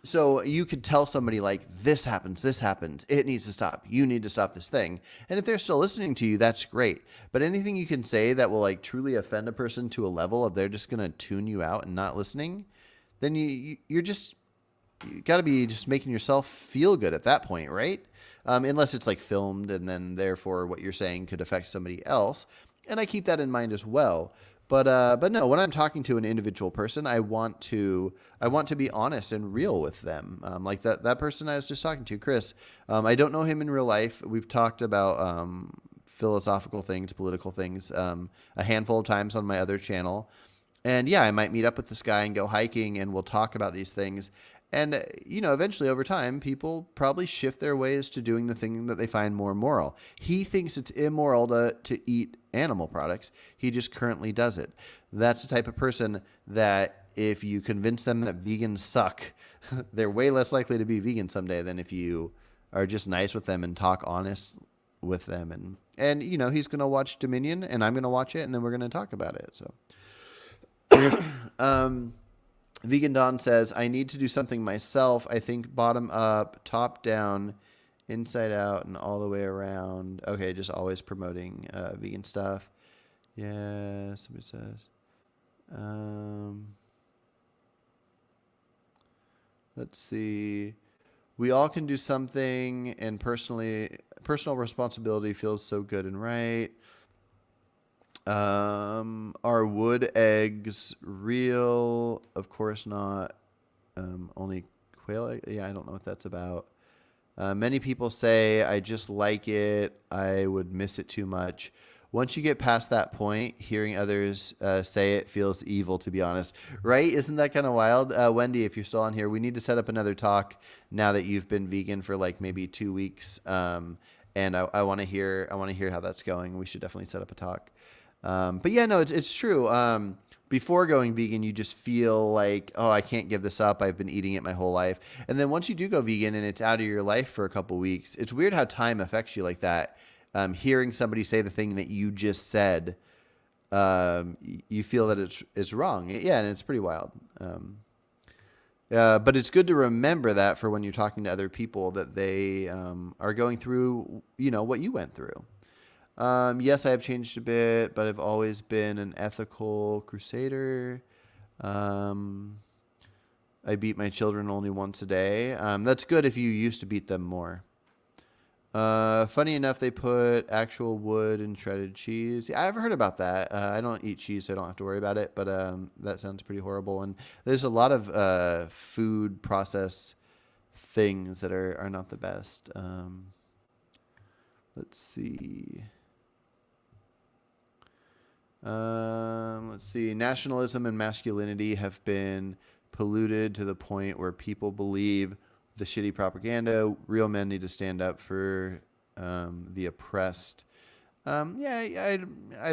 So you could tell somebody like, this happens, it needs to stop, you need to stop this thing. And if they're still listening to you, that's great. But anything you can say that will like truly offend a person to a level of they're just going to tune you out and not listening, then you got to be just making yourself feel good at that point, right? Unless it's like filmed and then therefore what you're saying could affect somebody else. And I keep that in mind as well. But no, when I'm talking to an individual person, I want to be honest and real with them. Like that person I was just talking to, Chris. I don't know him in real life. We've talked about philosophical things, political things, a handful of times on my other channel. And yeah, I might meet up with this guy and go hiking, and we'll talk about these things. And, eventually over time, people probably shift their ways to doing the thing that they find more moral. He thinks it's immoral to eat animal products. He just currently does it. That's the type of person that if you convince them that vegans suck, they're way less likely to be vegan someday than if you are just nice with them and talk honest with them. And he's going to watch Dominion, and I'm going to watch it, and then we're going to talk about it. So, Vegan Dawn says, I need to do something myself. I think bottom up, top down, inside out, and all the way around. Okay, just always promoting vegan stuff. Yeah, somebody says. Let's see. We all can do something, and personal responsibility feels so good and right. Are wood eggs real? Of course not. Only quail egg? Yeah, I don't know what that's about. Many people say, I just like it. I would miss it too much. once you get past that point, hearing others say it feels evil, to be honest. Right? Isn't that kind of wild? Wendy, if you're still on here, we need to set up another talk now that you've been vegan for like maybe 2 weeks. And I want to hear how that's going. We should definitely set up a talk. But yeah, no, it's true. Before going vegan, you just feel like, oh, I can't give this up. I've been eating it my whole life. And then once you do go vegan and it's out of your life for a couple weeks, it's weird how time affects you like that. Hearing somebody say the thing that you just said, you feel that it's wrong. Yeah, and it's pretty wild. But it's good to remember that for when you're talking to other people that they are going through, what you went through. Yes, I have changed a bit, but I've always been an ethical crusader. I beat my children only once a day. That's good if you used to beat them more. Funny enough, they put actual wood in shredded cheese. Yeah, I've heard about that. I don't eat cheese, so I don't have to worry about it, but that sounds pretty horrible. And there's a lot of food process things that are not the best. Let's see. Nationalism and masculinity have been polluted to the point where people believe the shitty propaganda. Real men need to stand up for the oppressed. I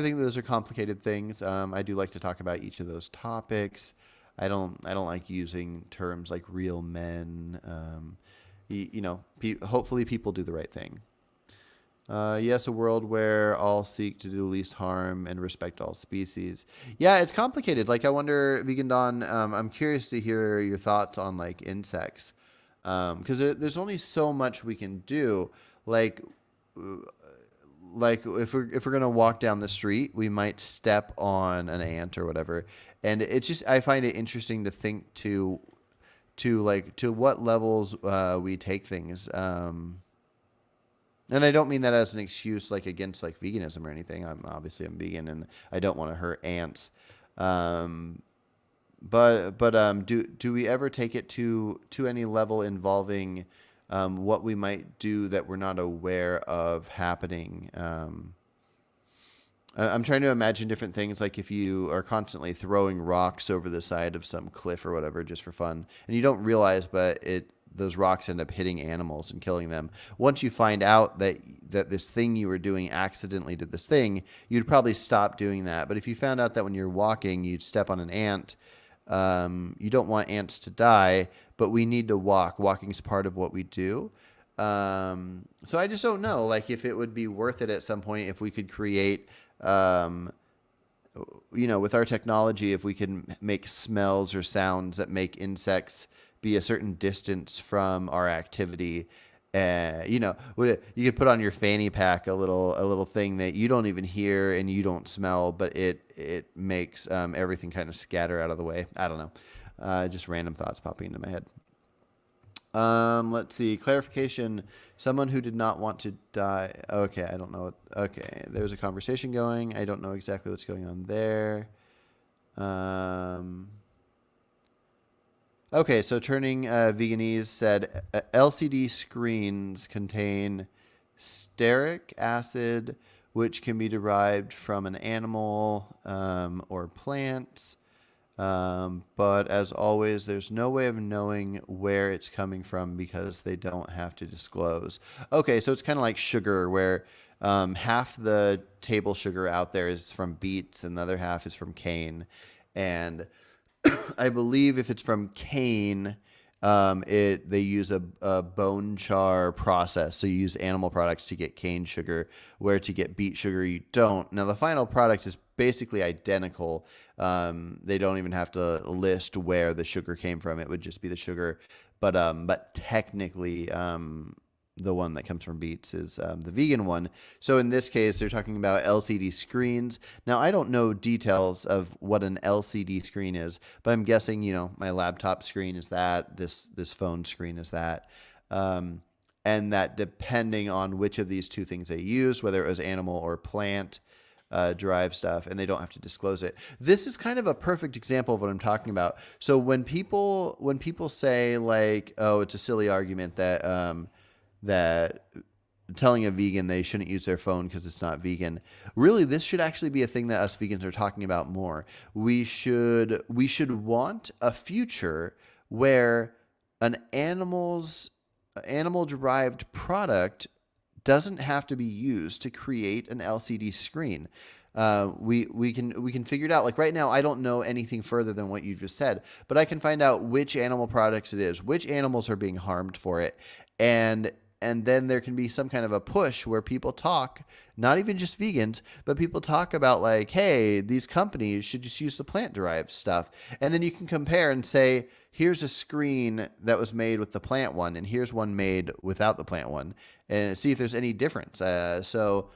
think those are complicated things. I do like to talk about each of those topics. I don't like using terms like real men. Hopefully people do the right thing. Yes, a world where all seek to do the least harm and respect all species. Yeah, it's complicated. Like, I wonder, Vegan Dawn, I'm curious to hear your thoughts on like insects, because there's only so much we can do. Like if we're gonna walk down the street, we might step on an ant or whatever, and it's just, I find it interesting to think to what levels we take things. And I don't mean that as an excuse, like against like veganism or anything. I'm vegan and I don't want to hurt ants. But do we ever take it to any level involving what we might do that we're not aware of happening? I'm trying to imagine different things, like if you are constantly throwing rocks over the side of some cliff or whatever just for fun, and you don't realize, but those rocks end up hitting animals and killing them. Once you find out that this thing you were doing accidentally did this thing, you'd probably stop doing that. But if you found out that when you're walking, you'd step on an ant, you don't want ants to die, but we need to walk. Walking is part of what we do. So I just don't know, like, if it would be worth it at some point if we could create, with our technology, if we can make smells or sounds that make insects be a certain distance from our activity. You could put on your fanny pack a little thing that you don't even hear and you don't smell, but it makes everything kind of scatter out of the way. I don't know. Just random thoughts popping into my head. Let's see. Clarification. Someone who did not want to die. Okay, I don't know. Okay, there's a conversation going. I don't know exactly what's going on there. Okay, so Turning Veganese said LCD screens contain stearic acid, which can be derived from an animal or plants. But as always, there's no way of knowing where it's coming from because they don't have to disclose. Okay, so it's kind of like sugar, where half the table sugar out there is from beets and the other half is from cane. And I believe if it's from cane, they use a bone char process. So you use animal products to get cane sugar, where to get beet sugar you don't. Now the final product is basically identical. They don't even have to list where the sugar came from. It would just be the sugar. But technically, the one that comes from beets is the vegan one. So in this case, they're talking about LCD screens. Now, I don't know details of what an LCD screen is, but I'm guessing, my laptop screen is that, this phone screen is that. And that depending on which of these two things they use, whether it was animal or plant derived stuff, and they don't have to disclose it. This is kind of a perfect example of what I'm talking about. So when people say like, oh, it's a silly argument that telling a vegan they shouldn't use their phone because it's not vegan. Really, this should actually be a thing that us vegans are talking about more. We should want a future where an animal derived product doesn't have to be used to create an LCD screen. We can figure it out. Like right now, I don't know anything further than what you just said, but I can find out which animal products it is, which animals are being harmed for it, and then there can be some kind of a push where people talk, not even just vegans, but people talk about like, hey, these companies should just use the plant derived stuff, and then you can compare and say, here's a screen that was made with the plant one, and here's one made without the plant one, and see if there's any difference. So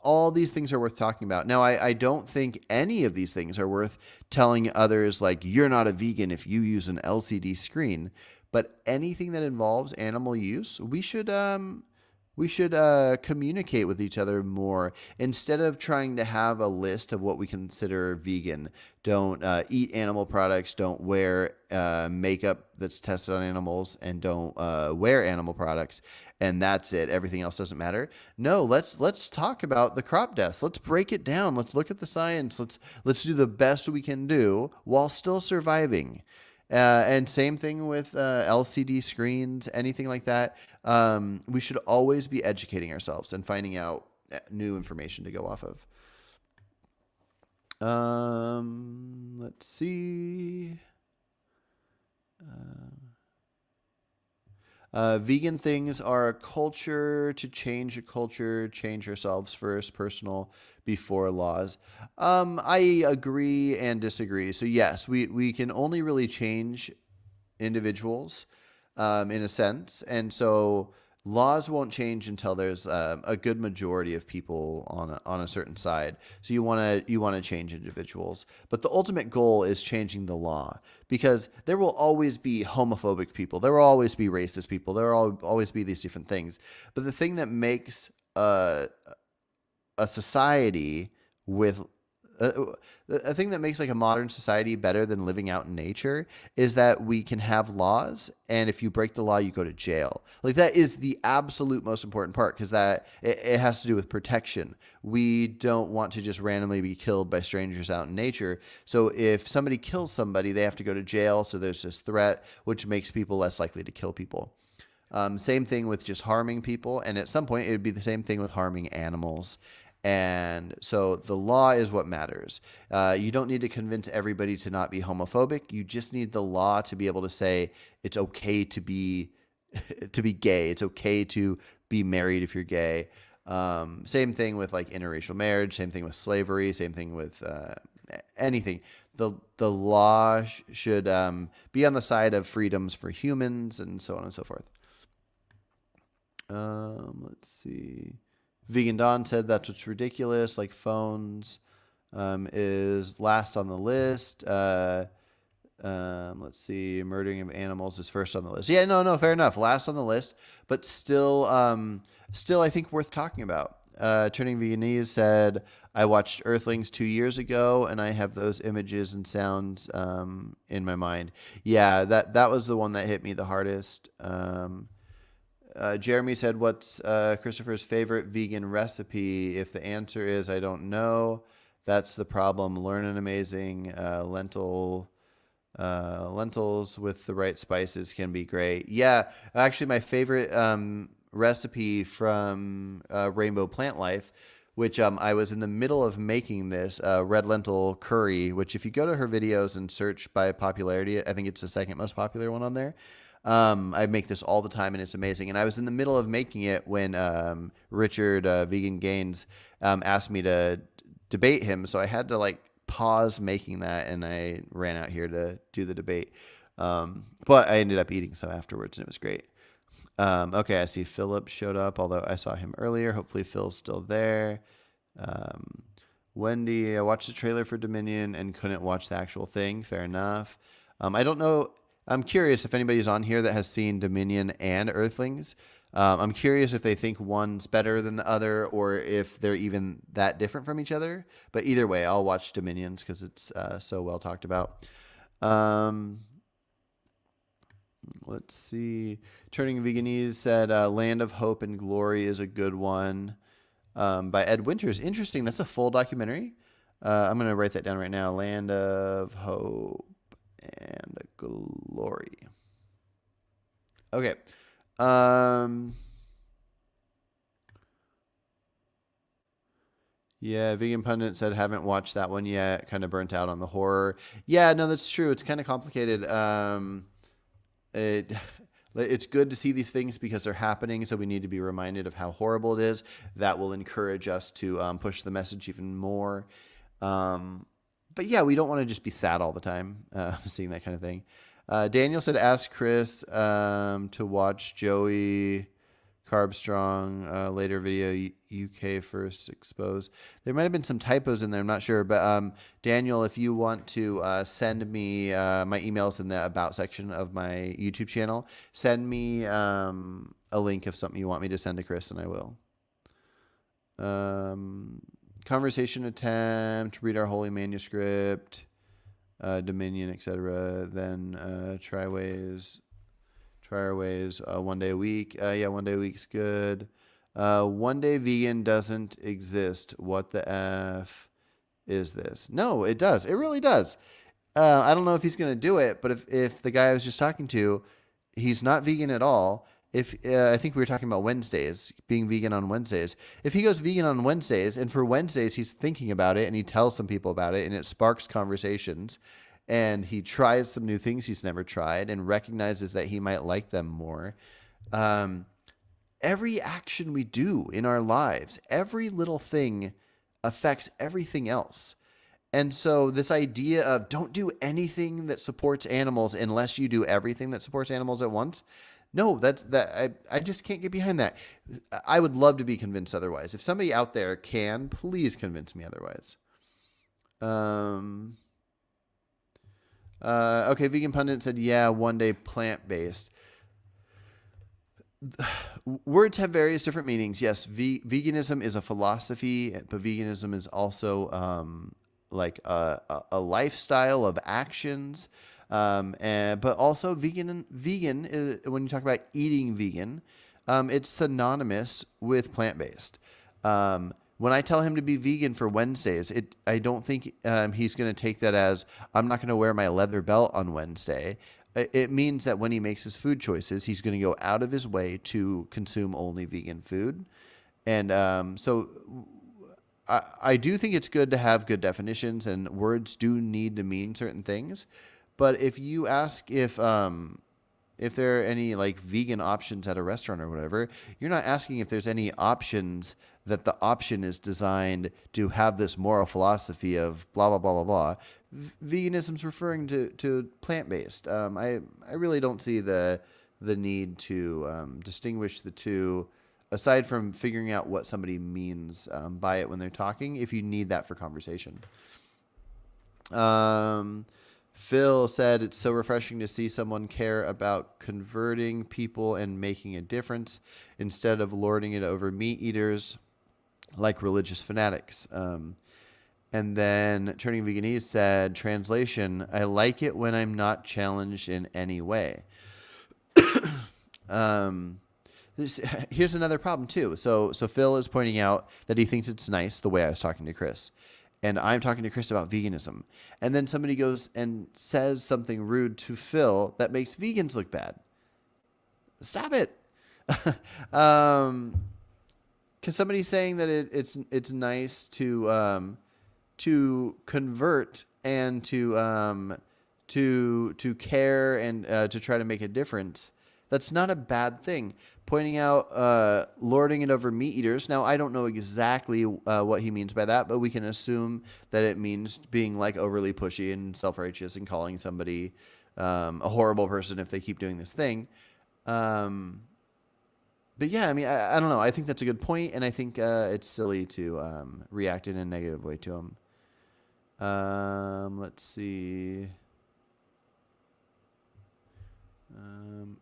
all these things are worth talking about. Now, I don't think any of these things are worth telling others, like, you're not a vegan if you use an LCD screen. But anything that involves animal use, we should communicate with each other more instead of trying to have a list of what we consider vegan. Don't eat animal products. Don't wear makeup that's tested on animals, and don't wear animal products. And that's it. Everything else doesn't matter. No, let's talk about the crop deaths. Let's break it down. Let's look at the science. Let's do the best we can do while still surviving. And same thing with LCD screens, anything like that. We should always be educating ourselves and finding out new information to go off of. Let's see. Vegan things are a culture. To change a culture, change ourselves first, personal before laws. I agree and disagree. So yes, we can only really change individuals in a sense. And so laws won't change until there's a good majority of people on a certain side. So you want to change individuals, but the ultimate goal is changing the law, because there will always be homophobic people, there will always be racist people, there will always be these different things. But the thing that makes a society with a thing that makes like a modern society better than living out in nature is that we can have laws, and if you break the law, you go to jail. Like that is the absolute most important part, because that it has to do with protection. We don't want to just randomly be killed by strangers out in nature. So if somebody kills somebody, they have to go to jail. So there's this threat, which makes people less likely to kill people. Same thing with just harming people, and at some point it would be the same thing with harming animals. And so the law is what matters. You don't need to convince everybody to not be homophobic. You just need the law to be able to say it's okay to be to be gay. It's okay to be married if you're gay. Same thing with like interracial marriage. Same thing with slavery. Same thing with anything. The law should be on the side of freedoms for humans, and so on and so forth. Let's see. Vegan Dawn said that's what's ridiculous. Like phones is last on the list. Let's see. Murdering of animals is first on the list. Yeah, no, fair enough. Last on the list, but still I think worth talking about. Turning Veganese said, I watched Earthlings 2 years ago, and I have those images and sounds in my mind. Yeah, that was the one that hit me the hardest. Jeremy said, what's Christopher's favorite vegan recipe? If the answer is I don't know, that's the problem. Learn an amazing lentils with the right spices can be great. Yeah, actually my favorite recipe from Rainbow Plant Life, which I was in the middle of making this red lentil curry, which if you go to her videos and search by popularity, I think it's the second most popular one on there. I make this all the time, and it's amazing. And I was in the middle of making it when Richard Vegan Gains asked me to debate him, so I had to like pause making that, and I ran out here to do the debate. But I ended up eating some afterwards, and it was great. Okay, I see Philip showed up, although I saw him earlier. Hopefully Phil's still there. Wendy, I watched the trailer for Dominion and couldn't watch the actual thing. Fair enough. I don't know. I'm curious if anybody's on here that has seen Dominion and Earthlings. I'm curious if they think one's better than the other, or if they're even that different from each other. But either way, I'll watch Dominions because it's so well talked about. Let's see. Turning Veganese said Land of Hope and Glory is a good one by Ed Winters. Interesting. That's a full documentary. I'm going to write that down right now. Land of Hope and Glory. Okay. Yeah, Vegan Pundit said haven't watched that one yet. Kind of burnt out on the horror. Yeah, no, that's true. It's kind of complicated. It it's good to see these things because they're happening, so we need to be reminded of how horrible it is. That will encourage us to push the message even more. But yeah, we don't want to just be sad all the time seeing that kind of thing. Daniel said, ask Chris to watch Joey Carbstrong later video UK first exposed. There might have been some typos in there. I'm not sure. But Daniel, if you want to send me my emails in the about section of my YouTube channel, send me a link of something you want me to send to Chris, and I will. Conversation attempt, read our holy manuscript, Dominion, etc. Then try our ways 1 day a week. Yeah, 1 day a week is good. 1 day vegan doesn't exist. What the F is this? No, it does. It really does. I don't know if he's going to do it, but if the guy I was just talking to, he's not vegan at all. If I think we were talking about Wednesdays, being vegan on Wednesdays. If he goes vegan on Wednesdays, and for Wednesdays he's thinking about it and he tells some people about it and it sparks conversations, and he tries some new things he's never tried and recognizes that he might like them more. Every action we do in our lives, every little thing affects everything else. And so this idea of don't do anything that supports animals unless you do everything that supports animals at once. No, I just can't get behind that. I would love to be convinced otherwise. If somebody out there can, please convince me otherwise. Okay, Vegan Pundit said, yeah, 1 day plant-based. Words have various different meanings. Yes, veganism is a philosophy, but veganism is also like a lifestyle of actions. But also vegan is, when you talk about eating vegan, it's synonymous with plant-based. When I tell him to be vegan for Wednesdays, I don't think he's going to take that as I'm not going to wear my leather belt on Wednesday. It means that when he makes his food choices, he's going to go out of his way to consume only vegan food. And so I do think it's good to have good definitions, and words do need to mean certain things. But if you ask if there are any like vegan options at a restaurant or whatever, you're not asking if there's any options that the option is designed to have this moral philosophy of blah, blah, blah, blah, blah. Veganism's referring to plant-based. I really don't see the need to distinguish the two, aside from figuring out what somebody means by it when they're talking, if you need that for conversation. Phil said, it's so refreshing to see someone care about converting people and making a difference instead of lording it over meat eaters like religious fanatics. And then Turning Veganese said, translation, I like it when I'm not challenged in any way. Here's another problem too. So Phil is pointing out that he thinks it's nice the way I was talking to Chris. And I'm talking to Chris about veganism. And then somebody goes and says something rude to Phil that makes vegans look bad. Stop it. Because somebody's saying that it's nice to convert and to care and to try to make a difference. That's not a bad thing. Pointing out lording it over meat eaters. Now, I don't know exactly what he means by that, but we can assume that it means being like overly pushy and self-righteous and calling somebody a horrible person if they keep doing this thing. But yeah, I mean, I don't know. I think that's a good point, and I think it's silly to react in a negative way to him. Let's see.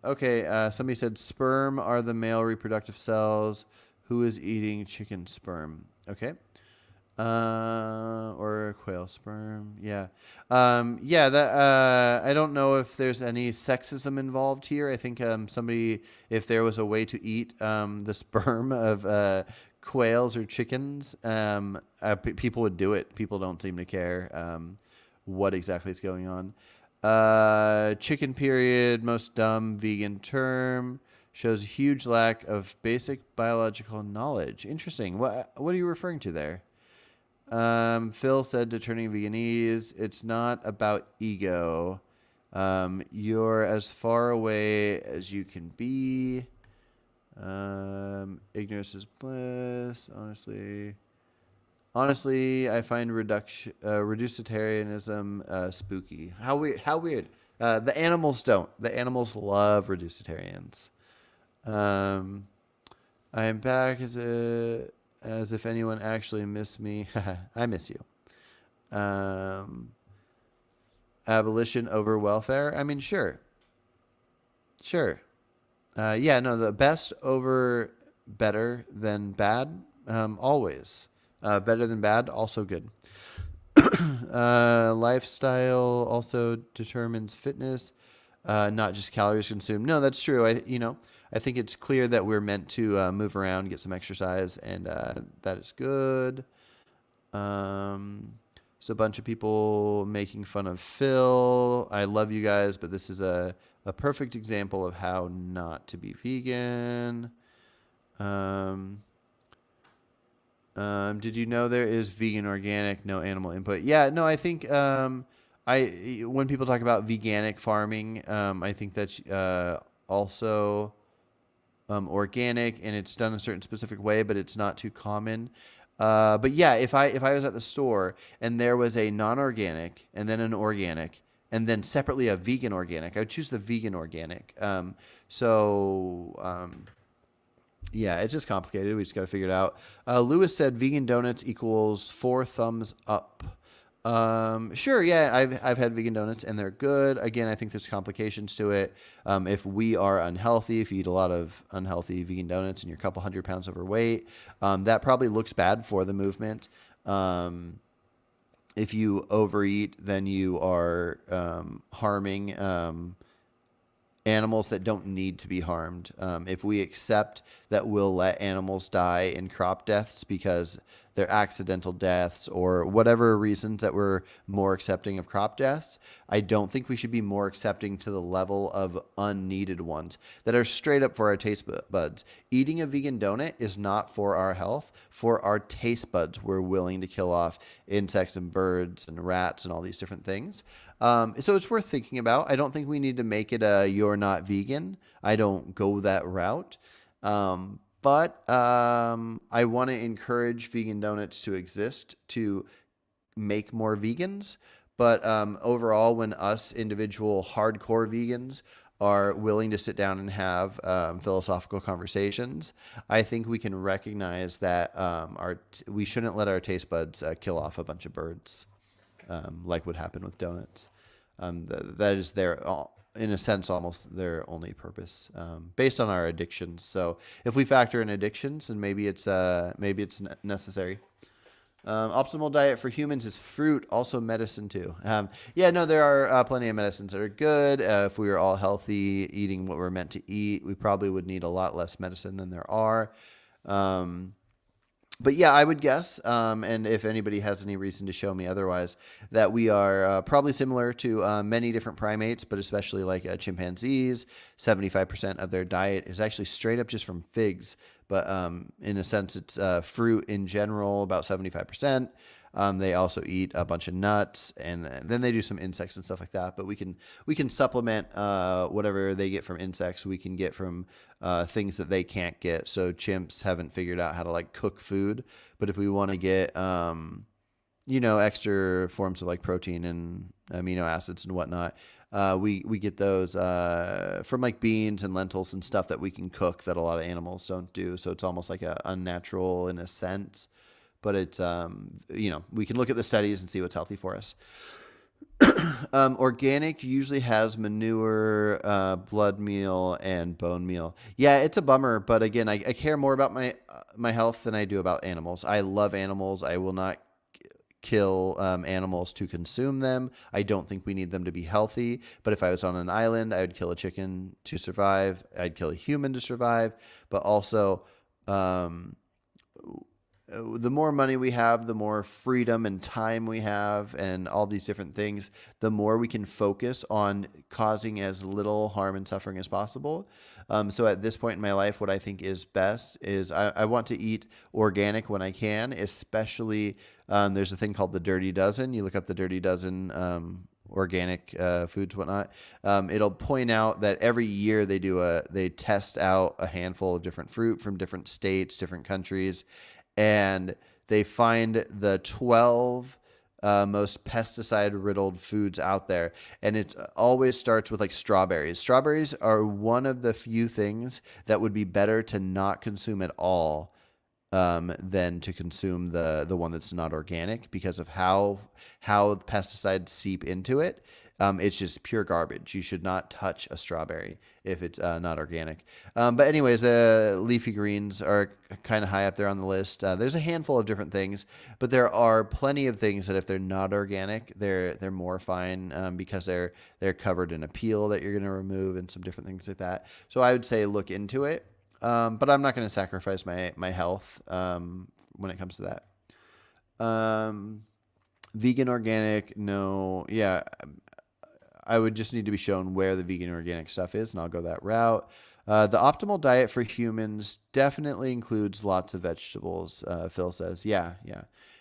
Okay, somebody said sperm are the male reproductive cells. Who is eating chicken sperm? Okay. Or quail sperm. Yeah. Yeah, that I don't know if there's any sexism involved here. I think somebody, if there was a way to eat the sperm of quails or chickens, people would do it. People don't seem to care what exactly is going on. Chicken period, most dumb vegan term, shows a huge lack of basic biological knowledge. Interesting. What are you referring to there? Phil said to Turning Veganese, it's not about ego. You're as far away as you can be. Ignorance is bliss. Honestly, I find reducitarianism spooky. How weird. How weird. The animals don't. The animals love reducitarians. I am back as if anyone actually missed me. I miss you. Abolition over welfare. I mean, sure. Sure. Yeah, no, the best over better than bad. Always. Better than bad, also good. Lifestyle also determines fitness, not just calories consumed. No, that's true. I think it's clear that we're meant to move around, get some exercise, and that is good. So a bunch of people making fun of Phil. I love you guys, but this is a perfect example of how not to be vegan. Did you know there is vegan organic, no animal input? Yeah, no, I think when people talk about veganic farming, I think that's also organic, and it's done a certain specific way, but it's not too common. But yeah, if I was at the store and there was a non-organic and then an organic and then separately a vegan organic, I would choose the vegan organic. Yeah, it's just complicated. We just got to figure it out. Lewis said vegan donuts equals 4 thumbs up. Sure. Yeah. I've had vegan donuts and they're good. Again, I think there's complications to it. If we are unhealthy, if you eat a lot of unhealthy vegan donuts and you're a couple 100 pounds overweight, that probably looks bad for the movement. If you overeat, then you are, harming, animals that don't need to be harmed. If we accept that we'll let animals die in crop deaths because they're accidental deaths or whatever reasons that we're more accepting of crop deaths, I don't think we should be more accepting to the level of unneeded ones that are straight up for our taste buds. Eating a vegan donut is not for our health. For our taste buds, we're willing to kill off insects and birds and rats and all these different things. So it's worth thinking about. I don't think we need to make it a you're not vegan. I don't go that route. But I want to encourage vegan donuts to exist to make more vegans. But overall, when us individual hardcore vegans are willing to sit down and have philosophical conversations, I think we can recognize that we shouldn't let our taste buds kill off a bunch of birds, like would happen with donuts. That is in a sense, almost their only purpose, based on our addictions. So if we factor in addictions, and maybe it's necessary. Optimal diet for humans is fruit, also medicine too. There are plenty of medicines that are good. If we were all healthy, eating what we're meant to eat, we probably would need a lot less medicine than there are. But yeah, I would guess, and if anybody has any reason to show me otherwise, that we are probably similar to many different primates, but especially like chimpanzees. 75% of their diet is actually straight up just from figs, but in a sense, it's fruit in general, about 75%. They also eat a bunch of nuts, and then they do some insects and stuff like that. But we can supplement whatever they get from insects. We can get from things that they can't get. So chimps haven't figured out how to like cook food. But if we want to get extra forms of like protein and amino acids and whatnot, we get those from like beans and lentils and stuff that we can cook that a lot of animals don't do. So it's almost like a unnatural in a sense. But it's, we can look at the studies and see what's healthy for us. Organic usually has manure, blood meal, and bone meal. Yeah, it's a bummer. But again, I care more about my health than I do about animals. I love animals. I will not kill animals to consume them. I don't think we need them to be healthy. But if I was on an island, I would kill a chicken to survive. I'd kill a human to survive. But also, um, the more money we have, the more freedom and time we have, and all these different things, the more we can focus on causing as little harm and suffering as possible. So at this point in my life, what I think is best is I want to eat organic when I can, especially there's a thing called the Dirty Dozen. You look up the Dirty Dozen. Organic foods, whatnot. It'll point out that every year they test out a handful of different fruit from different states, different countries, and they find the 12 most pesticide riddled foods out there. And it always starts with like strawberries. Strawberries are one of the few things that would be better to not consume at all than to consume the one that's not organic, because of how pesticides seep into it. It's just pure garbage. You should not touch a strawberry if it's not organic. But anyways, leafy greens are kind of high up there on the list. There's a handful of different things, but there are plenty of things that if they're not organic, they're more fine because they're covered in a peel that you're going to remove and some different things like that. So I would say look into it. But I'm not going to sacrifice my health when it comes to that. Vegan organic, no. Yeah, I would just need to be shown where the vegan organic stuff is, and I'll go that route. The optimal diet for humans definitely includes lots of vegetables, Phil says. Yeah.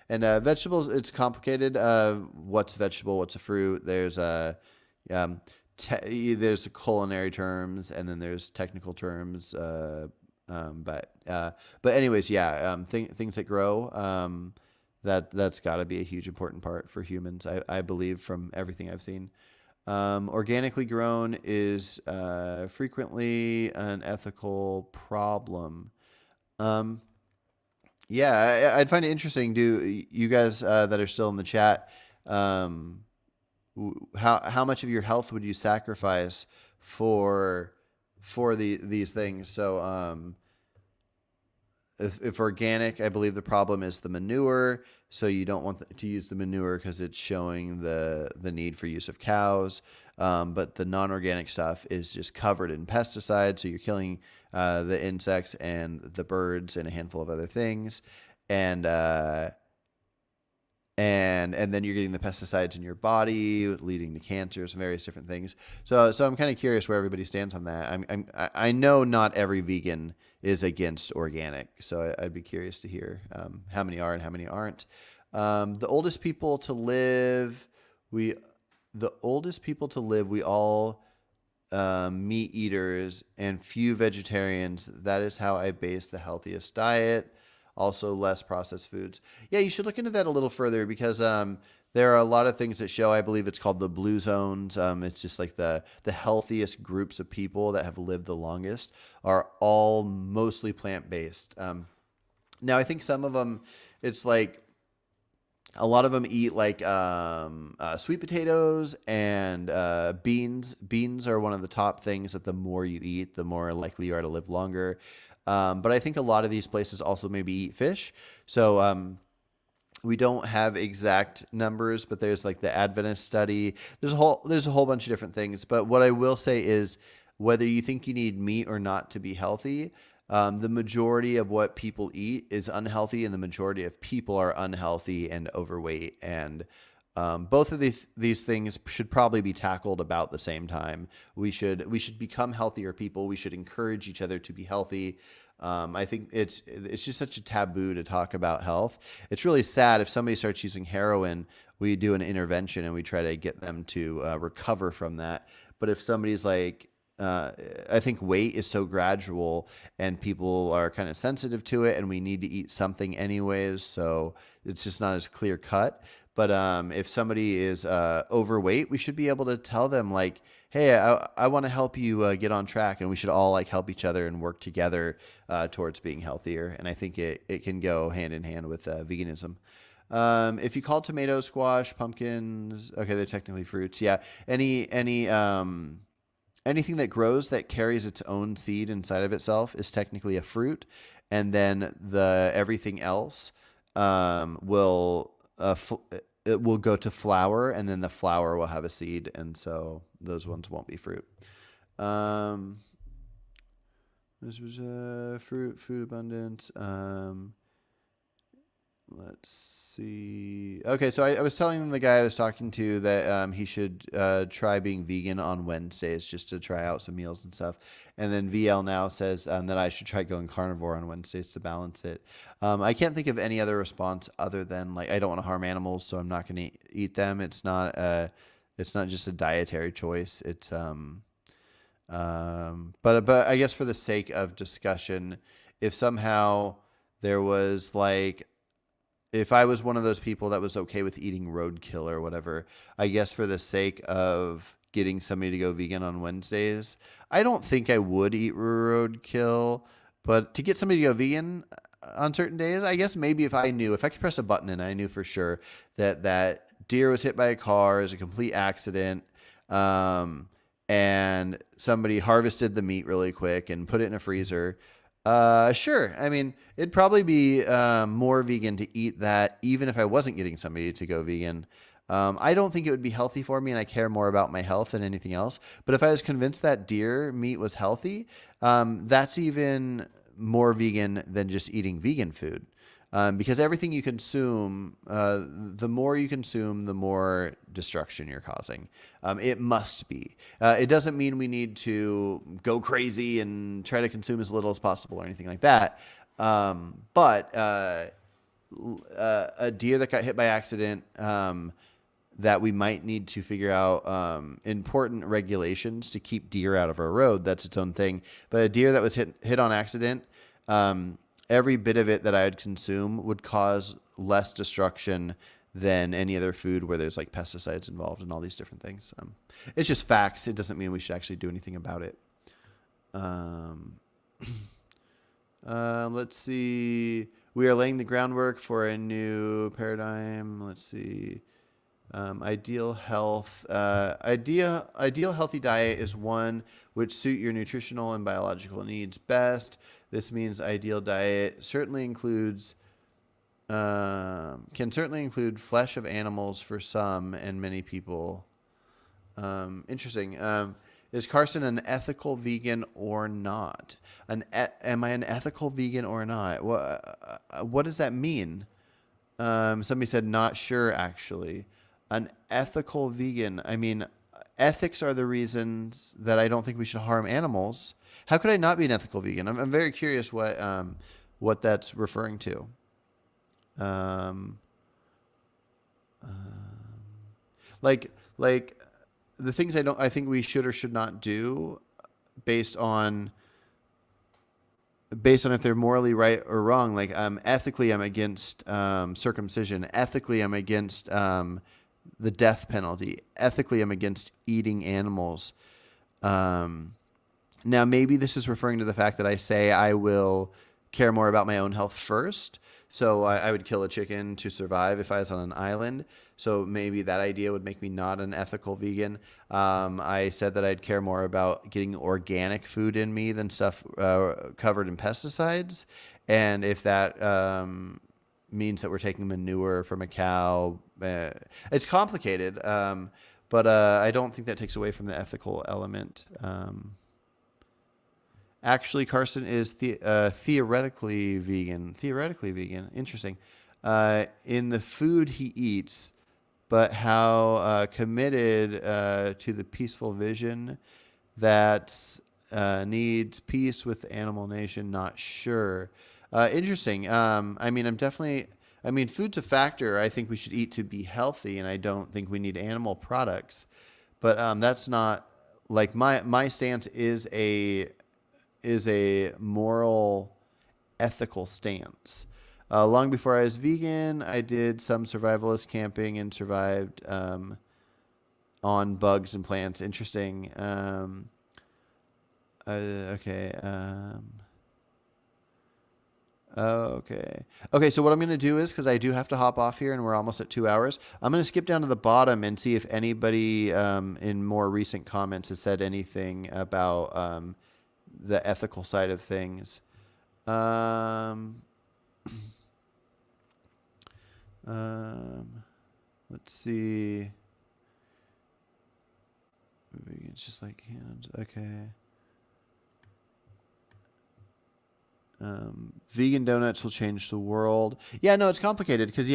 And vegetables, it's complicated. What's a vegetable? What's a fruit? There's there's culinary terms, and then there's technical terms. But anyways, yeah. Things that grow. That's got to be a huge important part for humans. I believe from everything I've seen. Organically grown is frequently an ethical problem. Yeah, I'd find it interesting. Do you guys that are still in the chat? How much of your health would you sacrifice for these things? So if organic, I believe the problem is the manure. So you don't want to use the manure because it's showing the need for use of cows. But the non-organic stuff is just covered in pesticides. So you're killing the insects and the birds and a handful of other things. And then you're getting the pesticides in your body, leading to cancers and various different things. So I'm kind of curious where everybody stands on that. I know not every vegan is against organic, so I'd be curious to hear how many are and how many aren't. The oldest people to live, we all meat eaters and few vegetarians. That is how I base the healthiest diet. Also less processed foods. Yeah, you should look into that a little further because there are a lot of things that show, I believe it's called the blue zones. It's just like the healthiest groups of people that have lived the longest are all mostly plant-based. Now, I think some of them, it's like a lot of them eat like sweet potatoes and beans. Beans are one of the top things that the more you eat, the more likely you are to live longer. But I think a lot of these places also maybe eat fish. So we don't have exact numbers, but there's like the Adventist study. There's a whole bunch of different things. But what I will say is whether you think you need meat or not to be healthy, the majority of what people eat is unhealthy, and the majority of people are unhealthy and overweight. And both of these things should probably be tackled about the same time. We should become healthier people. We should encourage each other to be healthy. I think it's just such a taboo to talk about health. It's really sad if somebody starts using heroin, we do an intervention and we try to get them to recover from that. But if somebody's like, I think weight is so gradual and people are kind of sensitive to it, and we need to eat something anyways. So it's just not as clear cut. But if somebody is overweight, we should be able to tell them like, hey, I want to help you get on track, and we should all like help each other and work together towards being healthier. And I think it can go hand in hand with veganism. If you call tomatoes, squash, pumpkins, okay, they're technically fruits. Yeah, anything that grows that carries its own seed inside of itself is technically a fruit, and then everything else will it will go to flower, and then the flower will have a seed, and so those ones won't be fruit. Um, this was food abundance. Let's see. Okay, so I was telling the guy I was talking to that he should try being vegan on Wednesdays just to try out some meals and stuff. And then VL now says that I should try going carnivore on Wednesdays to balance it. I can't think of any other response other than like I don't want to harm animals, so I'm not going to eat them. It's not just a dietary choice. It's but I guess for the sake of discussion, if somehow there was like if I was one of those people that was okay with eating roadkill or whatever, I guess for the sake of getting somebody to go vegan on Wednesdays, I don't think I would eat roadkill, but to get somebody to go vegan on certain days, I guess maybe if I could press a button and I knew for sure that that deer was hit by a car as a complete accident, and somebody harvested the meat really quick and put it in a freezer. Sure. I mean, it'd probably be more vegan to eat that, even if I wasn't getting somebody to go vegan. I don't think it would be healthy for me, and I care more about my health than anything else. But if I was convinced that deer meat was healthy, that's even more vegan than just eating vegan food. Because everything you consume, the more you consume, the more destruction you're causing. It must be. It doesn't mean we need to go crazy and try to consume as little as possible or anything like that. But a deer that got hit by accident, that we might need to figure out important regulations to keep deer out of our road. That's its own thing. But a deer that was hit on accident, every bit of it that I would consume would cause less destruction than any other food where there's like pesticides involved and all these different things. It's just facts. It doesn't mean we should actually do anything about it. Let's see. We are laying the groundwork for a new paradigm. Let's see. Ideal healthy diet is one which suit your nutritional and biological needs best. This means ideal diet certainly includes can certainly include flesh of animals for some and many people. Interesting. Is Carson an ethical vegan or not? Am I an ethical vegan or not? What does that mean? Somebody said not sure actually. An ethical vegan. I mean, ethics are the reasons that I don't think we should harm animals. How could I not be an ethical vegan? I'm very curious what that's referring to. Like the things I think we should or should not do based on if they're morally right or wrong. Like ethically, I'm against circumcision. Ethically, I'm against the death penalty. Ethically, I'm against eating animals. Now, maybe this is referring to the fact that I say I will care more about my own health first. So I would kill a chicken to survive if I was on an island. So maybe that idea would make me not an ethical vegan. I said that I'd care more about getting organic food in me than stuff covered in pesticides. And if that means that we're taking manure from a cow, it's complicated. But I don't think that takes away from the ethical element. Actually, Carson is theoretically vegan. Theoretically vegan. Interesting. In the food he eats, but how committed to the peaceful vision that needs peace with the animal nation, not sure. Interesting. I mean, food's a factor. I think we should eat to be healthy, and I don't think we need animal products. But that's not like my stance is a moral, ethical stance. Long before I was vegan, I did some survivalist camping and survived on bugs and plants. Interesting. Okay. Okay, so what I'm going to do is, because I do have to hop off here and we're almost at 2 hours, I'm going to skip down to the bottom and see if anybody in more recent comments has said anything about the ethical side of things. Let's see. It's just like hands. Okay. Vegan donuts will change the world. Yeah, no, it's complicated because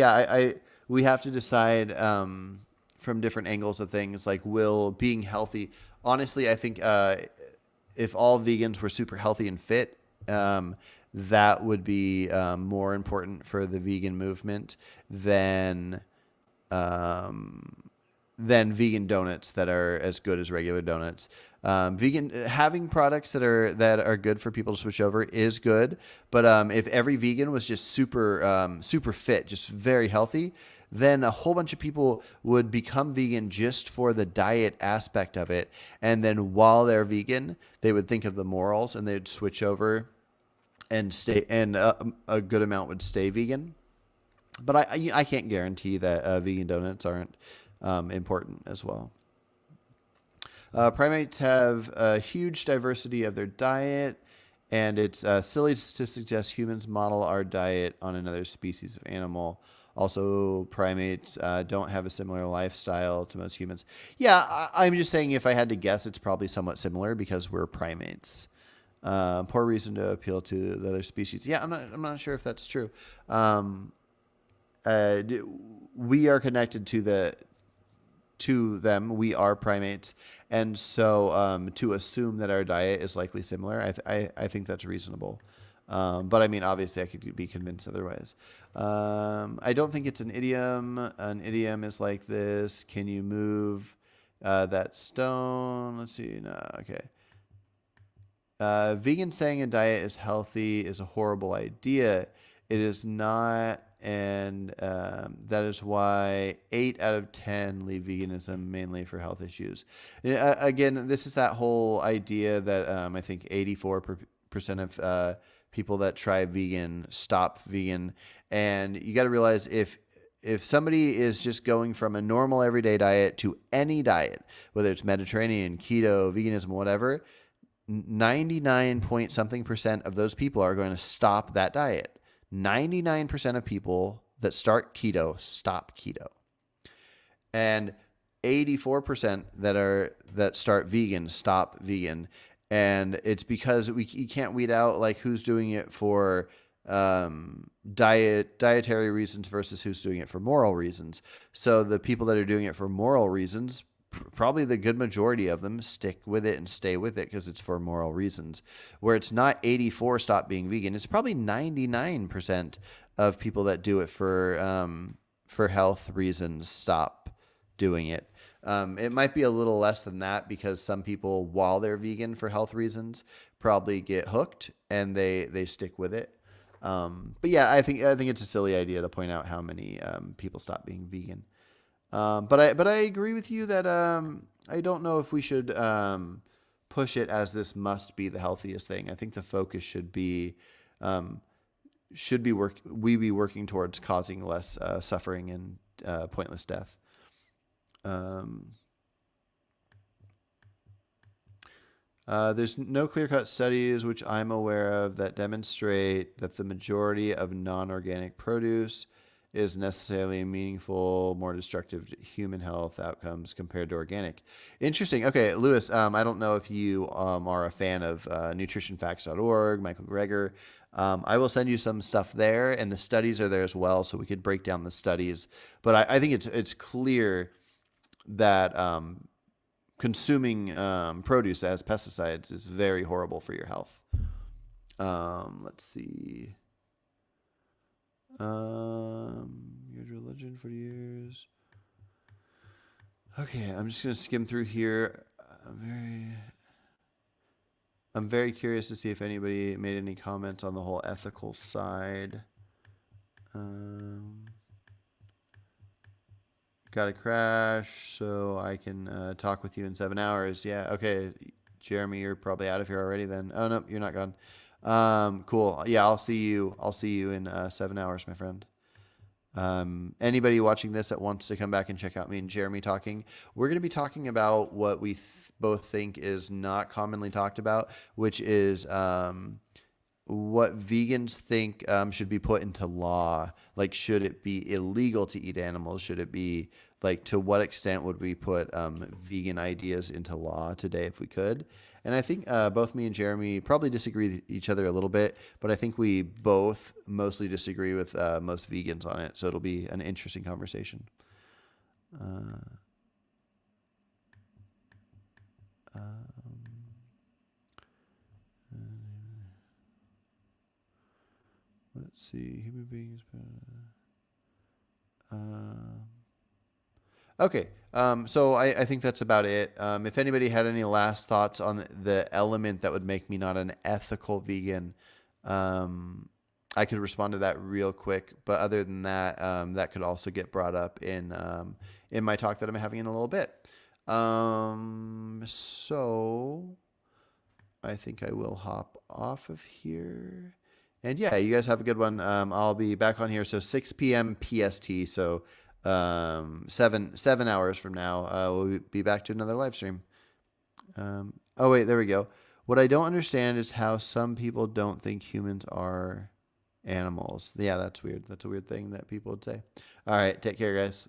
we have to decide from different angles of things. Like, will being healthy? Honestly, I think if all vegans were super healthy and fit, that would be more important for the vegan movement than vegan donuts that are as good as regular donuts. Vegan having products that are good for people to switch over is good, but if every vegan was just super fit, just very healthy, then a whole bunch of people would become vegan just for the diet aspect of it, and then while they're vegan, they would think of the morals and they'd switch over and stay, and a good amount would stay vegan. But I can't guarantee that vegan donuts aren't important as well. Primates have a huge diversity of their diet, and it's silly to suggest humans model our diet on another species of animal. Also, primates don't have a similar lifestyle to most humans. Yeah, I'm just saying if I had to guess, it's probably somewhat similar because we're primates. Poor reason to appeal to the other species. Yeah, I'm not sure if that's true. We are connected to them. We are primates, and so to assume that our diet is likely similar, I think that's reasonable. But I mean, obviously, I could be convinced otherwise. I don't think it's an idiom. An idiom is like this: can you move that stone? Let's see. No, okay. Vegan saying a diet is healthy is a horrible idea. It is not. And that is why 8 out of 10 leave veganism mainly for health issues. Again, this is that whole idea that I think 84% of people that try vegan stop vegan. And you got to realize if somebody is just going from a normal everyday diet to any diet, whether it's Mediterranean, keto, veganism, whatever, 99 point something percent of those people are going to stop that diet. 99% of people that start keto stop keto, and 84% that start vegan stop vegan. And it's because you can't weed out like who's doing it for dietary reasons versus who's doing it for moral reasons. So the people that are doing it for moral reasons, probably the good majority of them stick with it and stay with it because it's for moral reasons. Where it's not 84 stop being vegan, it's probably 99% of people that do it for health reasons stop doing it. It might be a little less than that because some people, while they're vegan for health reasons, probably get hooked and they stick with it. But yeah, I think it's a silly idea to point out how many people stop being vegan. But I agree with you that I don't know if we should push it as this must be the healthiest thing. I think the focus should be working towards causing less suffering and pointless death. There's no clear-cut studies which I'm aware of that demonstrate that the majority of non-organic produce is necessarily meaningful, more destructive to human health outcomes compared to organic. Interesting. Okay, Lewis, I don't know if you are a fan of nutritionfacts.org, Michael Greger. I will send you some stuff there, and the studies are there as well, so we could break down the studies. But I think it's clear that consuming produce as pesticides is very horrible for your health. Let's see. Your religion for years. Okay, I'm just gonna skim through here. I'm very curious to see if anybody made any comments on the whole ethical side. Got to crash so I can talk with you in 7 hours. Yeah, okay, Jeremy, you're probably out of here already then. Oh no, you're not gone. Cool. Yeah, I'll see you in 7 hours, my friend. Anybody watching this that wants to come back and check out me and Jeremy talking, we're going to be talking about what we both think is not commonly talked about, which is what vegans think should be put into law. Like, should it be illegal to eat animals? Should it be like, to what extent would we put vegan ideas into law today if we could? And I think both me and Jeremy probably disagree with each other a little bit, but I think we both mostly disagree with most vegans on it. So it'll be an interesting conversation. Uh, um, let's see. Human beings. Okay. So I think that's about it. If anybody had any last thoughts on the element that would make me not an ethical vegan, I could respond to that real quick. But other than that, that could also get brought up in my talk that I'm having in a little bit. So I think I will hop off of here. And yeah, you guys have a good one. I'll be back on here. So 6 p.m. PST. So 7 hours from now, we'll be back to another live stream. Oh wait, there we go. What I don't understand is how some people don't think humans are animals. Yeah, that's weird. That's a weird thing that people would say. All right, take care, guys.